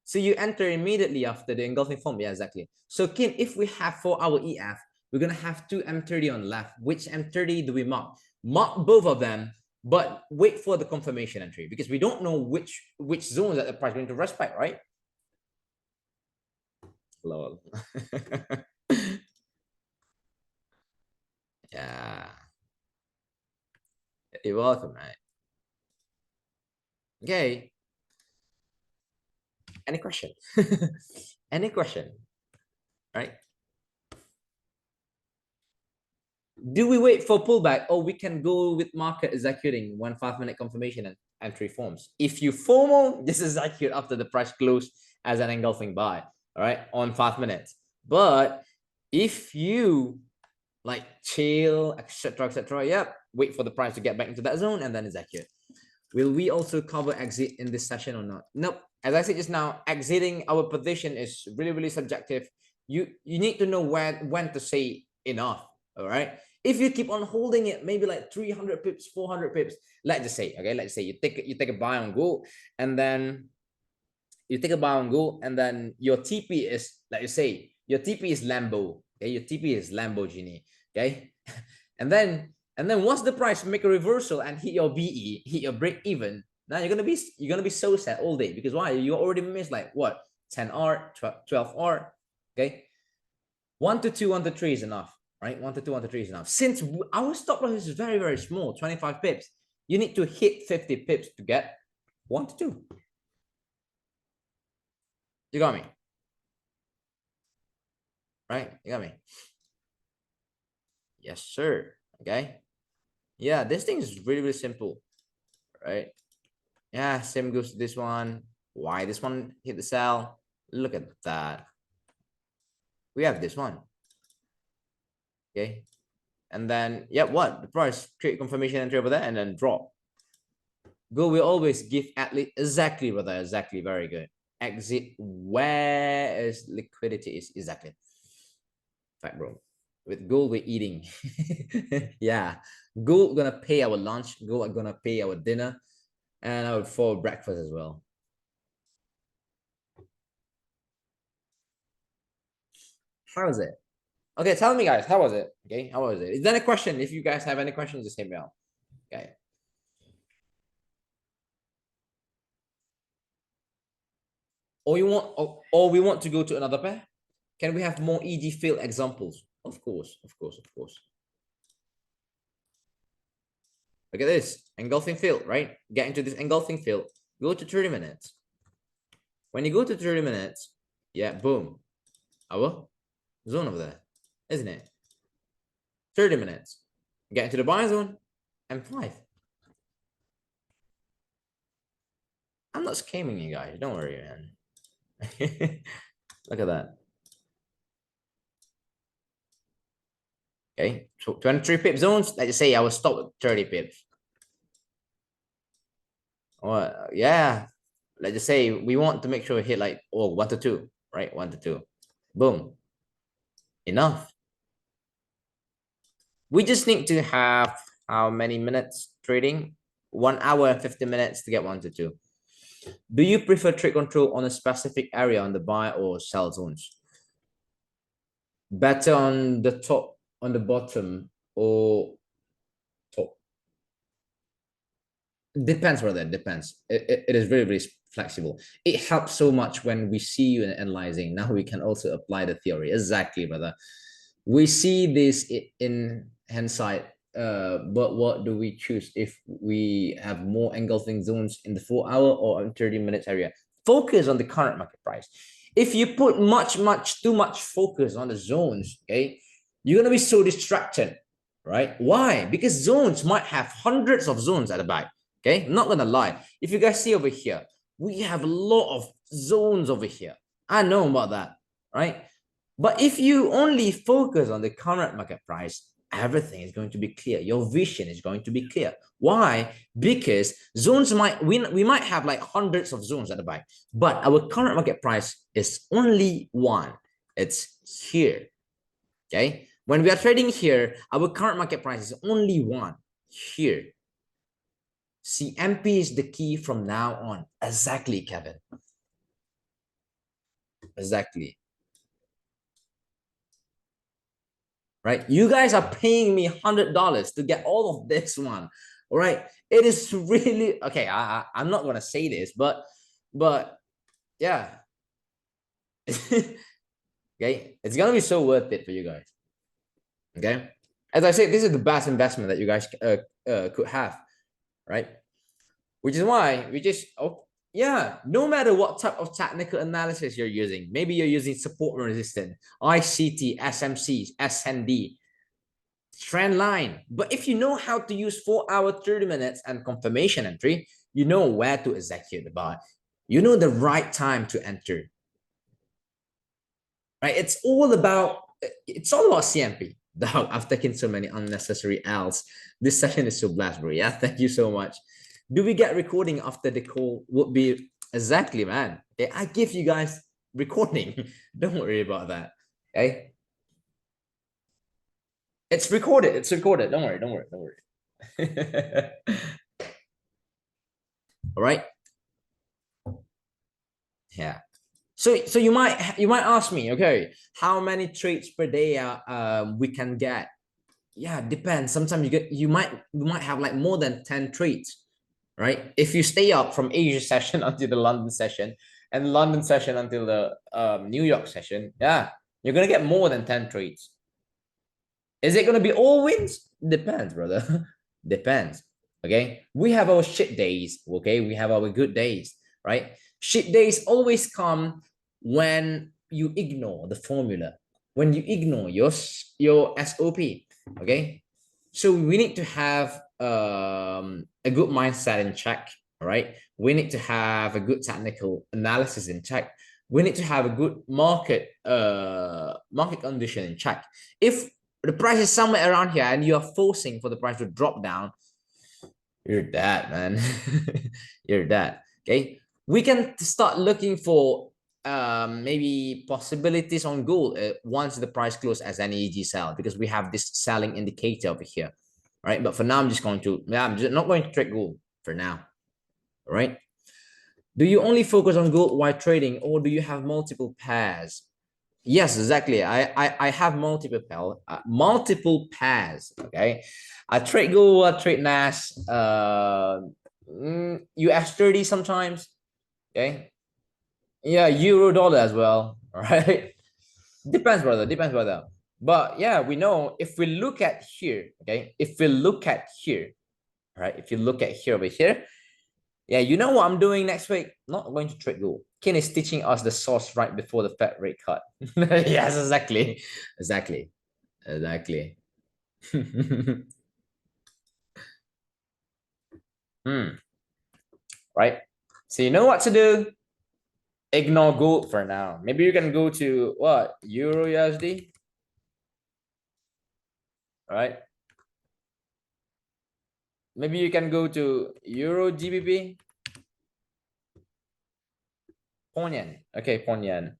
So you enter immediately after the engulfing form. Yeah, exactly. So Kim, if we have 4 hour EF, we're gonna have two M30 on left. Which M30 do we mark? Mark both of them, but wait for the confirmation entry because we don't know which zones that the price going to respect, right? Lol. Yeah. You're welcome, right? Okay. Any question? Any question? Right? Do we wait for pullback or we can go with market executing when 5 minute confirmation and entry forms? If you FOMO, this is execute after the price close as an engulfing buy, all right, on 5 minutes. But if you like chill, etc., yep, wait for the price to get back into that zone and then execute. Will we also cover exit in this session or not? Nope. As I said just now, exiting our position is really, really subjective. You need to know when to say enough. All right. If you keep on holding it, maybe like 300 pips, 400 pips, let's just say, okay, let's say you take a buy on gold, and then you take a buy on gold, and then your TP is, like you say, your TP is Lambo. Okay, your TP is Lamborghini. Okay, and then once the price make a reversal and hit your BE, hit your break even, now you're gonna be so sad all day because why? You already missed like what 10R, 12R. Okay, 1 to 2, 1 to 3 is enough, right? 1 to 2, 1 to 3 is enough. Since our stop loss is very, very small, 25 pips, you need to hit 50 pips to get 1 to 2. You got me, right? You got me. Yes, sir. Okay. Yeah, this thing is really, really simple, right? Yeah, same goes to this one. Why this one hit the sell? Look at that. We have this one. Okay. And then, yeah, what? The price create confirmation entry over there and then drop. Go will always give at least exactly, brother. Exactly. Very good. Exit where is liquidity is exactly. Fact, bro. With gold, we're eating. Yeah. Gold gonna pay our lunch. Gold are gonna pay our dinner and our for breakfast as well. How is it? Okay, tell me, guys, how was it? Okay, how was it? Is there a question? If you guys have any questions, just hit me out. Okay. Or we want to go to another pair? Can we have more EG failed examples? Of course, of course, of course. Look at this engulfing field, right? Get into this engulfing field. Go to 30 minutes. When you go to 30 minutes, yeah, boom. Our zone over there, isn't it? 30 minutes. Get into the buy zone and 5. I'm not scamming you guys. Don't worry, man. Look at that. Okay, 23 pip zones. Let's just say I will stop at 30 pips. Or yeah, let's just say we want to make sure we hit like 1 to 2, right? 1 to 2. Boom. Enough. We just need to have how many minutes trading? 1 hour and 50 minutes to get 1 to 2. Do you prefer trade control on a specific area on the buy or sell zones? Better on the top, on the bottom, or top? Depends, brother. Depends. It is very, very flexible. It helps so much when we see you in analyzing. Now we can also apply the theory. Exactly, brother. We see this in hindsight but what do we choose if we have more engulfing zones in the 4 hour or 30 minutes area? Focus on the current market price. If you put too much focus on the zones, okay, you're gonna be so distracted, right? Why? Because zones might have hundreds of zones at the back. Okay, I'm not gonna lie. If you guys see over here, we have a lot of zones over here. I know about that, right? But if you only focus on the current market price, everything is going to be clear. Your vision is going to be clear. Why? Because zones we might have like hundreds of zones at the back, but our current market price is only one. It's here. Okay. When we are trading here, our current market price is only one here. CMP is the key from now on. Exactly, Kevin. Exactly. Right? You guys are paying me $100 to get all of this one. All right. It is really okay. I'm not gonna say this, but yeah. Okay, it's gonna be so worth it for you guys. Okay, as I said, this is the best investment that you guys could have, right? Which is why we just yeah, no matter what type of technical analysis you're using, maybe you're using support and resistance, ICT, SMC, SND, trend line. But if you know how to use 4 hour, 30 minutes and confirmation entry, you know where to execute the buy. You know the right time to enter. Right? It's all about CMP. Dog, I've taken so many unnecessary L's. This session is so blessed, bro. Yeah, thank you so much. Do we get recording after the call? Would be exactly, man. Okay, I give you guys recording. Don't worry about that. Okay. It's recorded. It's recorded. Don't worry. Don't worry. Don't worry. All right. Yeah. So you might ask me, okay, how many trades per day we can get? Yeah, depends. Sometimes you might have like more than 10 trades, right? If you stay up from Asia session until the London session and London session until the New York session, yeah, you're gonna get more than 10 trades. Is it gonna be all wins? Depends, brother. Depends. Okay. We have our shit days. Okay. We have our good days, right? Shit days always come when you ignore the formula, when you ignore your SOP. Okay. So we need to have a good mindset in check. All right. We need to have a good technical analysis in check. We need to have a good market condition in check. If the price is somewhere around here and you are forcing for the price to drop down, you're dead, man. You're dead. Okay. We can start looking for maybe possibilities on gold once the price closes as an EG sell, because we have this selling indicator over here. Right. But for now, I'm just I'm just not going to trade gold for now. All right. Do you only focus on gold while trading, or do you have multiple pairs? Yes, exactly. I have multiple pairs. Okay, I trade gold, I trade NAS, US 30 sometimes. Okay, yeah, euro dollar as well. All right, depends, brother. Depends, brother. But yeah, we know if we look at here. Okay, if we look at here, right? If you look at here over here, yeah, you know what I'm doing next week? Not going to trade gold. Ken is teaching us the source right before the Fed rate cut. Yes, exactly. Exactly. Exactly. Right. So you know what to do. Ignore gold for now. Maybe you can go to what? Euro USD. All right. Maybe you can go to Euro GBP. Pon yen. Okay, Pon yen.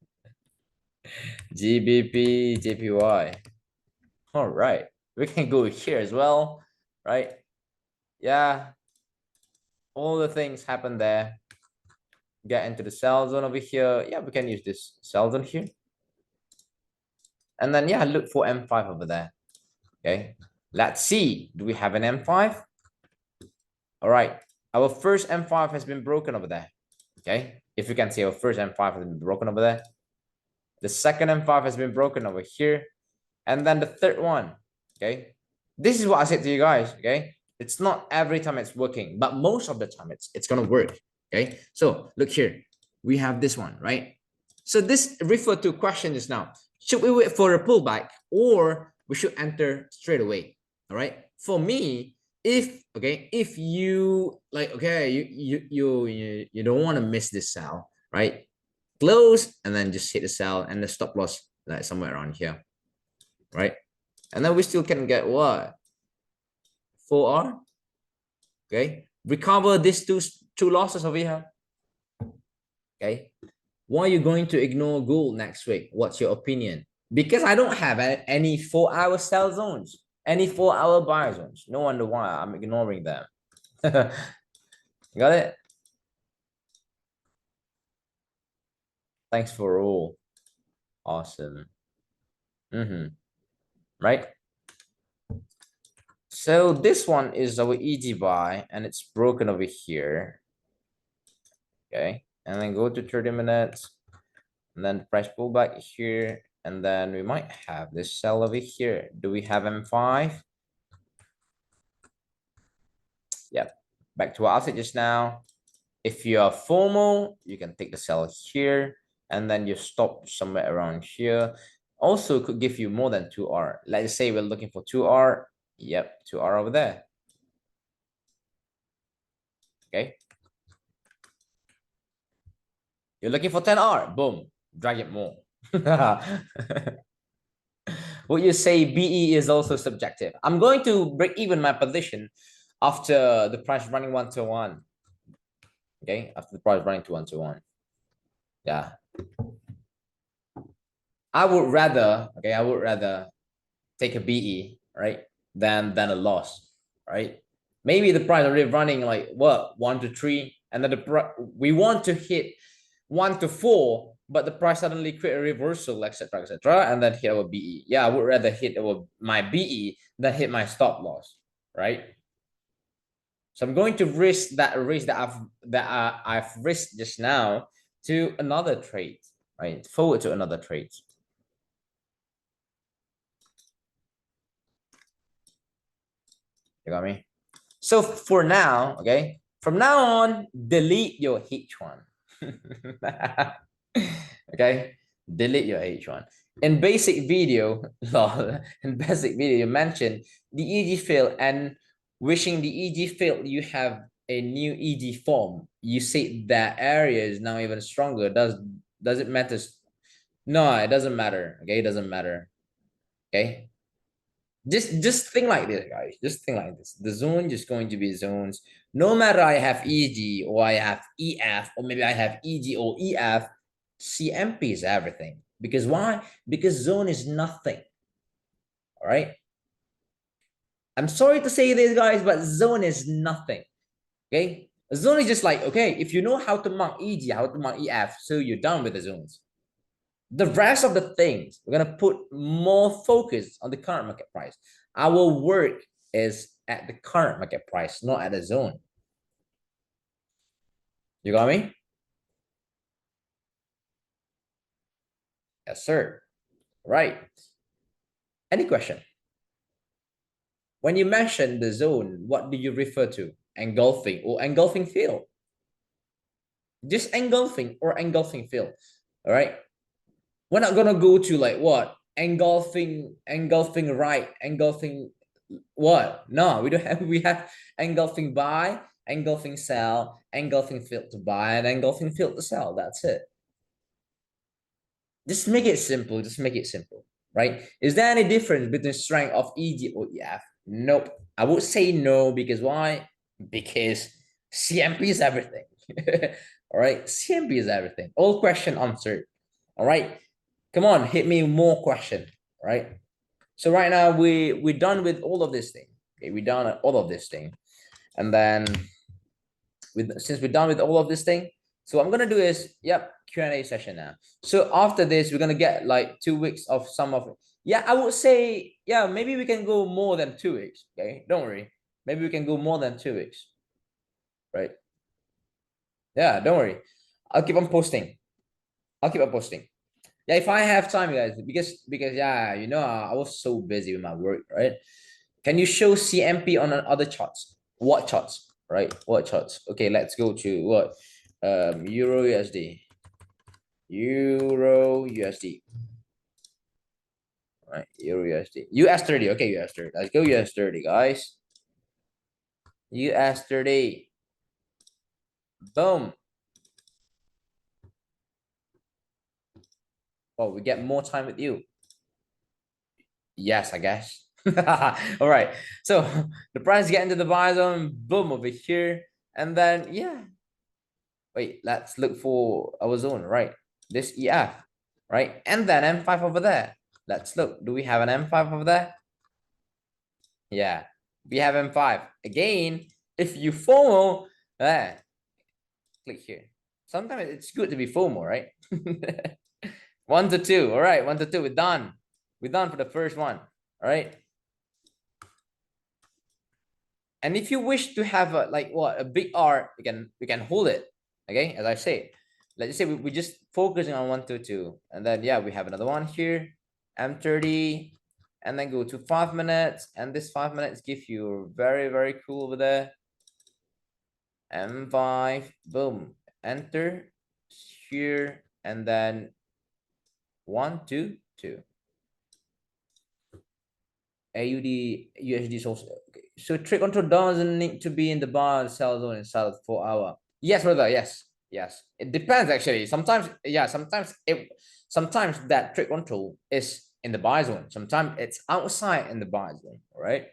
GBP, JPY. All right. We can go here as well. Right. Yeah. All the things happen there. Get into the sell zone over here. Yeah, we can use this sell zone here. And then, yeah, look for M5 over there. Okay. Let's see. Do we have an M5? All right. Our first M5 has been broken over there. Okay. If you can see, our first M5 has been broken over there. The second M5 has been broken over here. And then the third one. Okay. This is what I said to you guys, okay? It's not every time it's working, but most of the time it's gonna work, okay? So look here, we have this one, right? So this referred to question just now. Should we wait for a pullback or we should enter straight away? All right. For me, if okay, if you like, okay, you don't want to miss this sell, right? Close and then just hit the sell and the stop loss like somewhere around here, right? And then we still can get what? 4R. Okay. Recover these two losses over here. Okay. Why are you going to ignore gold next week? What's your opinion? Because I don't have any 4-hour sell zones, any 4-hour buy zones. No wonder why I'm ignoring them. Got it? Thanks for all. Awesome. Right? So this one is our EG buy and it's broken over here. Okay. And then go to 30 minutes and then price pullback here. And then we might have this sell over here. Do we have M5? Yep. Back to what I said just now. If you are formal, you can take the sell here and then you stop somewhere around here. Also could give you more than 2R. Let's say we're looking for 2R. Yep, 2R over there. Okay. You're looking for 10R. Boom. Drag it more. Would you say BE is also subjective? I'm going to break even my position after the price running 1-to-1. Okay, after the price running to 1-to-1. Yeah. I would rather take a BE, right? Than a loss, right? Maybe the price already running like what 1-to-3, and then we want to hit 1-to-4, but the price suddenly create a reversal, etc., and then hit our BE. Yeah, I would rather hit my BE than hit my stop loss, right? So I'm going to risk that I've risked just now to another trade, right? Forward to another trade. You got me? So for now, okay, from now on, delete your H1. Okay, delete your H1. In basic video, in basic video, you mentioned the EG fail and wishing the EG failed, you have a new EG form. You say that area is now even stronger. Does it matter? No, it doesn't matter. Okay, it doesn't matter. Okay, just think like this, guys. Just think like this. The zone just going to be zones. No matter I have EG or I have EF or maybe I have EG or EF, CMP is everything. Because why? Because zone is nothing. All right. I'm sorry to say this, guys, but zone is nothing. Okay. A zone is just like, okay, if you know how to mark EG, how to mark EF, so you're done with the zones. The rest of the things, we're going to put more focus on the current market price. Our work is at the current market price, not at the zone. You got me? Yes, sir. Right. Any question? When you mention the zone, what do you refer to? Engulfing or engulfing field? Just engulfing or engulfing field. All right. We're not gonna go to like what engulfing right, engulfing what? No, we don't have. We have engulfing buy, engulfing sell, engulfing field to buy, and engulfing field to sell. That's it. Just make it simple. Just make it simple, right? Is there any difference between strength of EG or EF? Nope. I would say no because why? Because CMP is everything. All right, CMP is everything. All question answered. All right, come on, hit me more question. Right. So right now we're done with all of this thing. Okay, we're done all of this thing, and then since we're done with all of this thing, so what I'm gonna do is Q&A session now. So after this, we're gonna get like 2 weeks of some of it. Yeah, I would say maybe we can go more than 2 weeks. Okay, don't worry. Maybe we can go more than 2 weeks. Right. Yeah, don't worry. I'll keep on posting. I'll keep on posting. Yeah, if I have time, guys, because yeah, I was so busy with my work, right? Can you show CMP on other charts? What charts? Right? What charts? Okay, let's go to what? Euro USD. Euro USD. Right, Euro USD. US 30. Okay, US 30. Let's go US 30, guys. US 30. Boom. Oh, we get more time with you. Yes, I guess. All right. So the price get into the buy zone, boom, over here. And then, yeah. Wait, let's look for our zone, right? This EF, right? And then M5 over there. Let's look. Do we have an M5 over there? Yeah, we have M5. Again, if you FOMO, click here. Sometimes it's good to be FOMO, right? 1 to 2. All right, 1 to 2. We're done. We're done for the first one. All right. And if you wish to have a like what a big R, we can hold it. Okay, as I say, let's say we just focusing on 1 to 2, and then yeah, we have another one here, M30, and then go to 5 minutes, and this 5 minutes give you very, very cool over there. M5, boom, enter here, and then 1 2 2. AUD USD is also okay. So trade control doesn't need to be in the buy and sell zone inside of 4 hour. Yes, brother. Yes, yes. It depends actually. Sometimes, yeah, sometimes that trade control is in the buy zone. Sometimes it's outside in the buy zone. All right.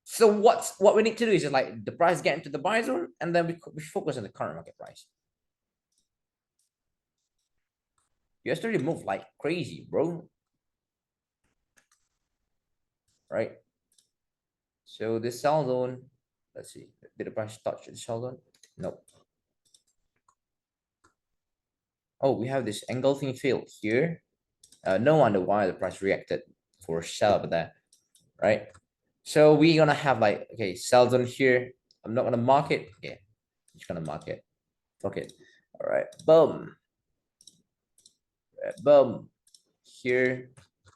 So what we need to do is just like the price get into the buy zone, and then we focus on the current market price. Yesterday moved like crazy, bro. Right. So this sell zone, let's see, did the price touch the sell zone? Nope. Oh, we have this engulfing field here. No wonder why the price reacted for sell over there, right? So we're gonna have like, okay, sell zone here. I'm not gonna mark it. Okay, I'm just gonna mark it. Okay, all right, boom, boom, here,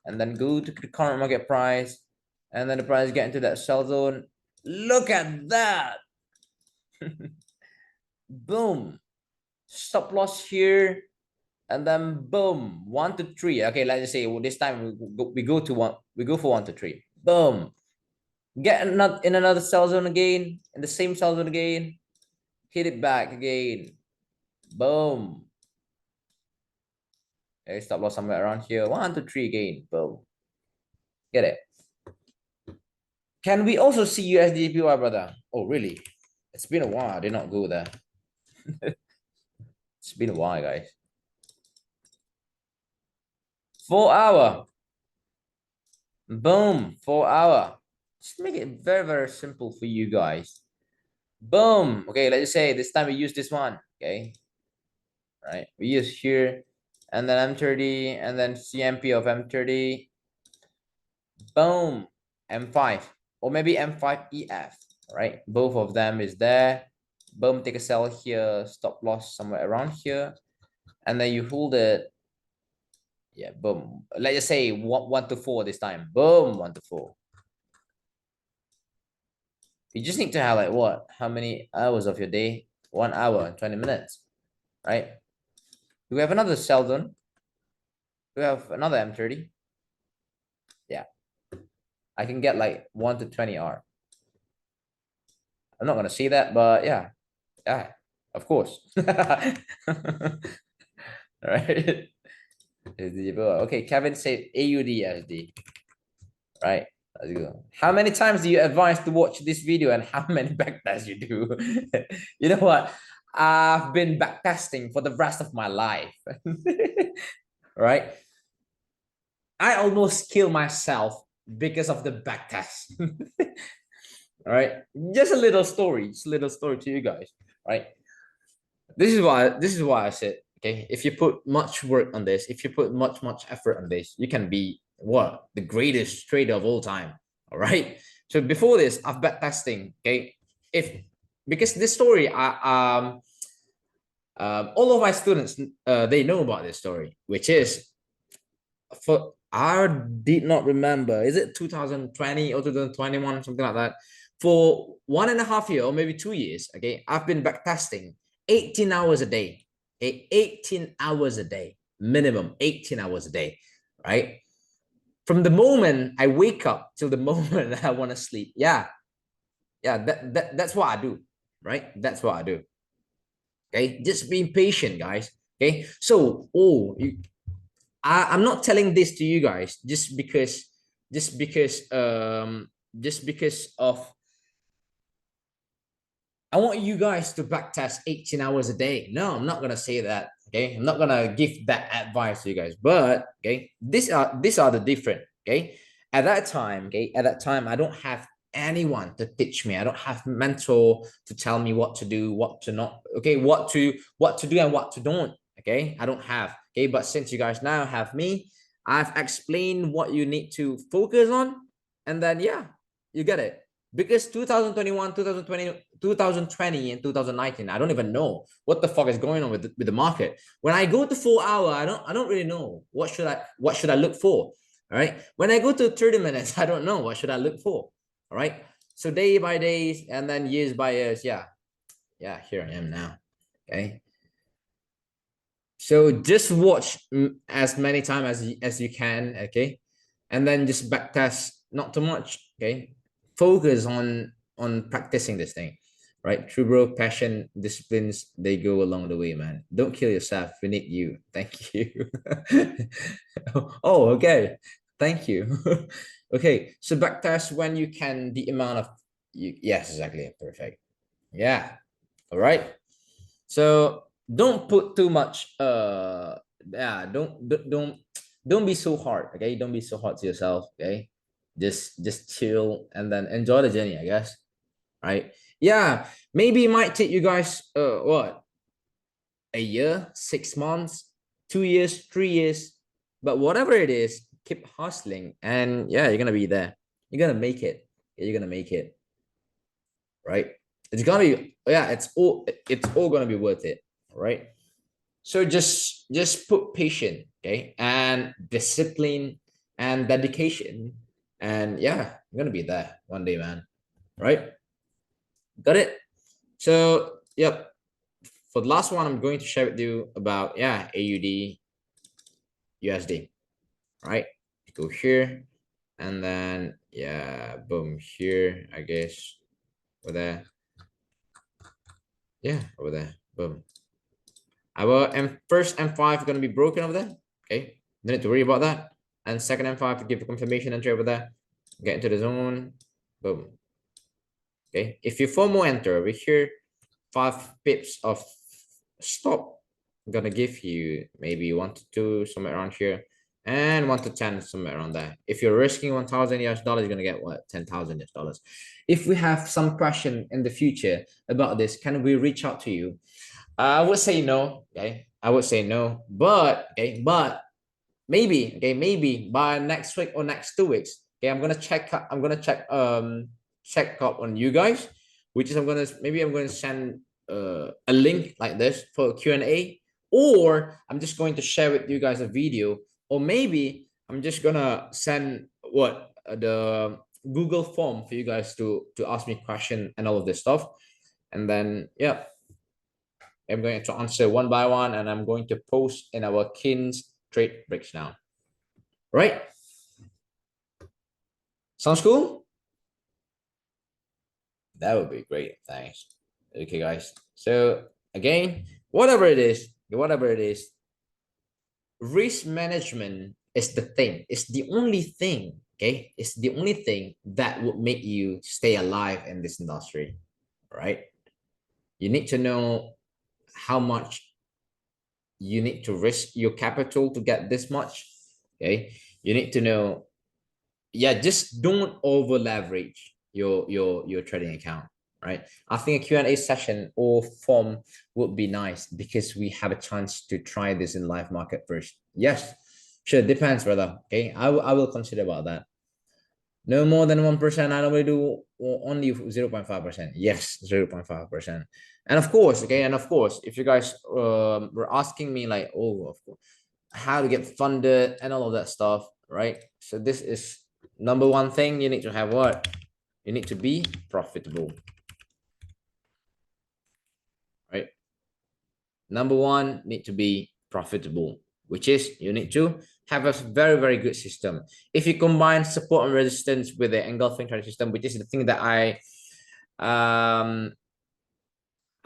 and then go to the current market price, and then the price get into that sell zone. Look at that. Boom, stop loss here, and then boom, 1 to 3. Okay, let's just say this time we go to one, we go for 1 to 3. Boom, get not in another sell zone again, in the same sell zone again, hit it back again. Boom. Okay, stop loss somewhere around here. 1 to 3 again. Boom. Get it. Can we also see USDPY, brother? Oh, really? It's been a while. I did not go there. It's been a while, guys. 4 hour. Boom. 4 hour. Just make it very, very simple for you guys. Boom. Okay, let's just say this time we use this one. Okay. Right. We use here, and then M30, and then CMP of M30. Boom. M5. Or maybe M5EF. Right? Both of them is there. Boom, take a sell here, stop loss somewhere around here. And then you hold it. Yeah, boom. Let's just say 1 to 4 this time. Boom, 1 to 4. You just need to have like what? How many hours of your day? 1 hour and 20 minutes. Right? Do we have another sell zone? Do we have another M30? Yeah. I can get like 1 to 20 R. I'm not gonna see that, but yeah. Yeah, of course. All right. Okay, Kevin said AUDSD. Right. Let's go. How many times do you advise to watch this video, and how many backtests you do? You know what? I've been backtesting for the rest of my life. Right? I almost kill myself because of the backtest. All right. Just a little story. Just a little story to you guys. Right. This is why I said, okay, if you put much work on this, if you put much effort on this, you can be what? The greatest trader of all time. All right. So before this, I've been testing. Okay. If because this story, all of my students they know about this story, which is for I did not remember. Is it 2020 or 2021, something like that? For 1.5 years or maybe 2 years, okay, I've been backtesting 18 hours a day. Okay, 18 hours a day, minimum 18 hours a day, right? From the moment I wake up till the moment I want to sleep. Yeah, yeah, that's what I do, right? That's what I do. Okay, just being patient, guys. Okay, so I'm not telling this to you guys just because just because of I want you guys to backtest 18 hours a day. No, I'm not gonna say that. Okay, I'm not gonna give that advice to you guys. But okay, these are the different. Okay, at that time, I don't have anyone to teach me. I don't have mentor to tell me what to do, what to not. Okay, what to do and what to don't. Okay, I don't have. Okay, but since you guys now have me, I've explained what you need to focus on, and then yeah, you get it because 2021 2020 and 2019 I don't even know what the fuck is going on with the market. When I go to 4 hour, I don't really know what should I look for. All right, when I go to 30 minutes, I don't know what should I look for. All right, so day by days and then years by years. Yeah, yeah, here I am now. Okay, so just watch as many times as you can. Okay, and then just backtest, not too much. Okay, focus on practicing this thing, right? True bro, passion, disciplines, they go along the way, man. Don't kill yourself, we need you. Thank you. Oh, okay, thank you. Okay, so backtest when you can, the amount of you. Yes, exactly, perfect. Yeah, all right. So don't put too much yeah, don't be so hard, okay? Don't be so hard to yourself, okay? Just chill and then enjoy the journey, I guess. Right? Yeah, maybe it might take you guys what, a year, 6 months, 2 years, 3 years, but whatever it is, keep hustling and yeah, you're gonna be there. You're gonna make it. Yeah, you're gonna make it, right? It's gonna be, yeah, it's all gonna be worth it, right? So just put patience, okay, and discipline and dedication, and yeah, you're gonna be there one day, man. Right? Got it? So yep. For the last one, I'm going to share with you about yeah, AUD USD. Right? Go here, and then yeah, boom here, I guess. Over there. Yeah, over there. Boom. Our first M5 going to be broken over there. Okay, don't need to worry about that. And second M5 to give a confirmation entry over there. Get into the zone. Boom. Okay, if you FOMO enter over here, 5 pips of stop. I'm gonna give you maybe 1 to 2 somewhere around here, and 1 to 10 somewhere around there. If you're risking 1,000 US dollars, you're gonna get what, 10,000 US dollars. If we have some question in the future about this, can we reach out to you? I would say no. Okay, I would say no, but okay, but maybe okay, maybe by next week or next 2 weeks. Okay, I'm gonna check up on you guys, which is I'm gonna send a link like this for Q&A, or I'm just going to share with you guys a video, or maybe I'm just gonna send what the Google form for you guys to ask me question and all of this stuff, and then yeah, I'm going to answer one by one, and I'm going to post in our Kins trade breaks now. Right? Sounds cool? That would be great. Thanks. Okay, guys. So again, whatever it is, risk management is the thing. It's the only thing. Okay, it's the only thing that would make you stay alive in this industry. Right? You need to know how much you need to risk your capital to get this much. Okay, you need to know, yeah, just don't over leverage your trading account, right? I think a Q&A session or form would be nice because we have a chance to try this in live market first. Yes, sure, depends, brother. Okay, I will consider about that. No more than 1%. I normally do only 0.5%. Yes, 0.5%. And of course, okay, and of course, if you guys were asking me like, oh, of course, how to get funded and all of that stuff, right? So this is number one thing. You need to have what? You need to be profitable, right? Number one, need to be profitable, which is you need to have a very, very good system. If you combine support and resistance with the engulfing trading system, which is the thing that I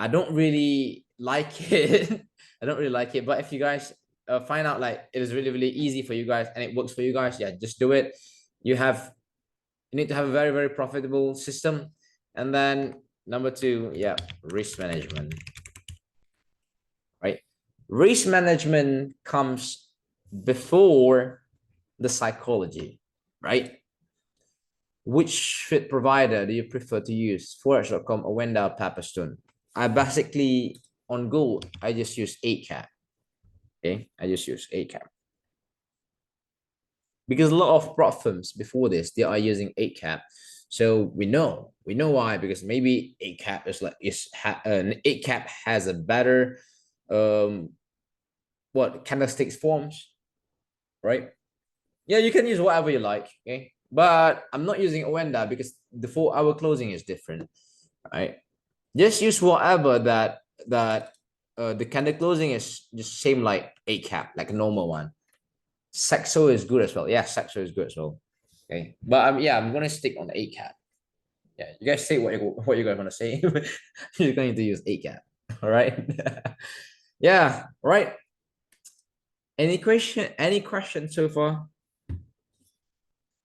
don't really like it. I don't really like it. But if you guys find out like it is really, really easy for you guys and it works for you guys, yeah, just do it. You need to have a very, very profitable system. And then number two, yeah, risk management, right? Risk management comes before the psychology, right? Which fit provider do you prefer to use? Forex.com or Wenda Pepperstone? I basically on gold, I just use 8cap. Okay, I just use 8cap. Because a lot of prop firms before this, they are using 8cap. So we know why, because maybe 8cap is like an 8cap has a better what candlesticks forms, right? Yeah, you can use whatever you like, okay? But I'm not using Owenda because the 4-hour closing is different, right? Just use whatever that the candle closing is just same like 8cap, like a normal one. Saxo is good as well. Yeah, Saxo is good as well. Okay, but yeah, I'm gonna stick on the 8cap. Yeah, you guys say what you guys want to say. You're going to use 8cap. All right. Yeah. Right. Any question? Any questions so far?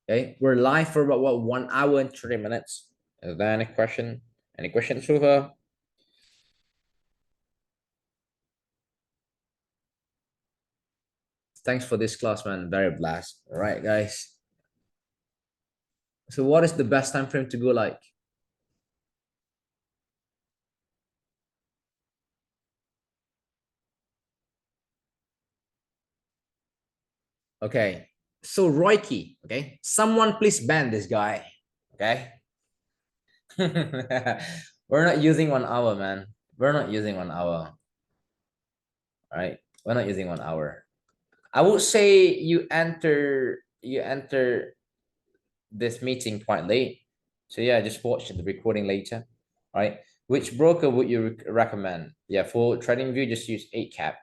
Okay, we're live for about what 1 hour and 30 minutes. Is there any question? Any questions so far? Thanks for this class, man. Very blessed. All right, guys. So, what is the best time frame to go like? Okay. So, Royki, okay. Someone please ban this guy. Okay. We're not using 1 hour, man. We're not using 1 hour. All right. We're not using 1 hour. I would say you enter this meeting quite late. So yeah, just watch the recording later. All right. Which broker would you recommend? Yeah, for TradingView, just use 8cap.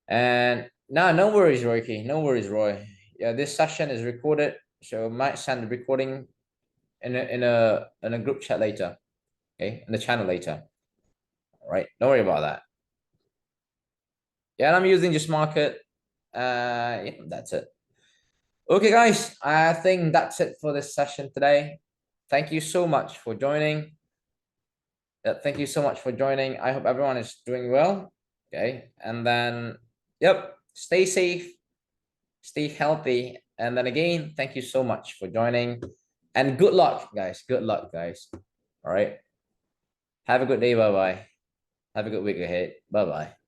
And no worries, Roy. No worries, Roy. Yeah, this session is recorded, so I might send the recording in a group chat later. Okay, in the channel later. All right, don't worry about that. Yeah, and I'm using just market. Yeah, that's it. Okay, guys, I think that's it for this session today. Thank you so much for joining. Thank you so much for joining. I hope everyone is doing well. Okay, and then, yep, stay safe, stay healthy. And then again, thank you so much for joining. And good luck, guys. Good luck, guys. All right. Have a good day. Bye bye. Have a good week ahead. Bye bye.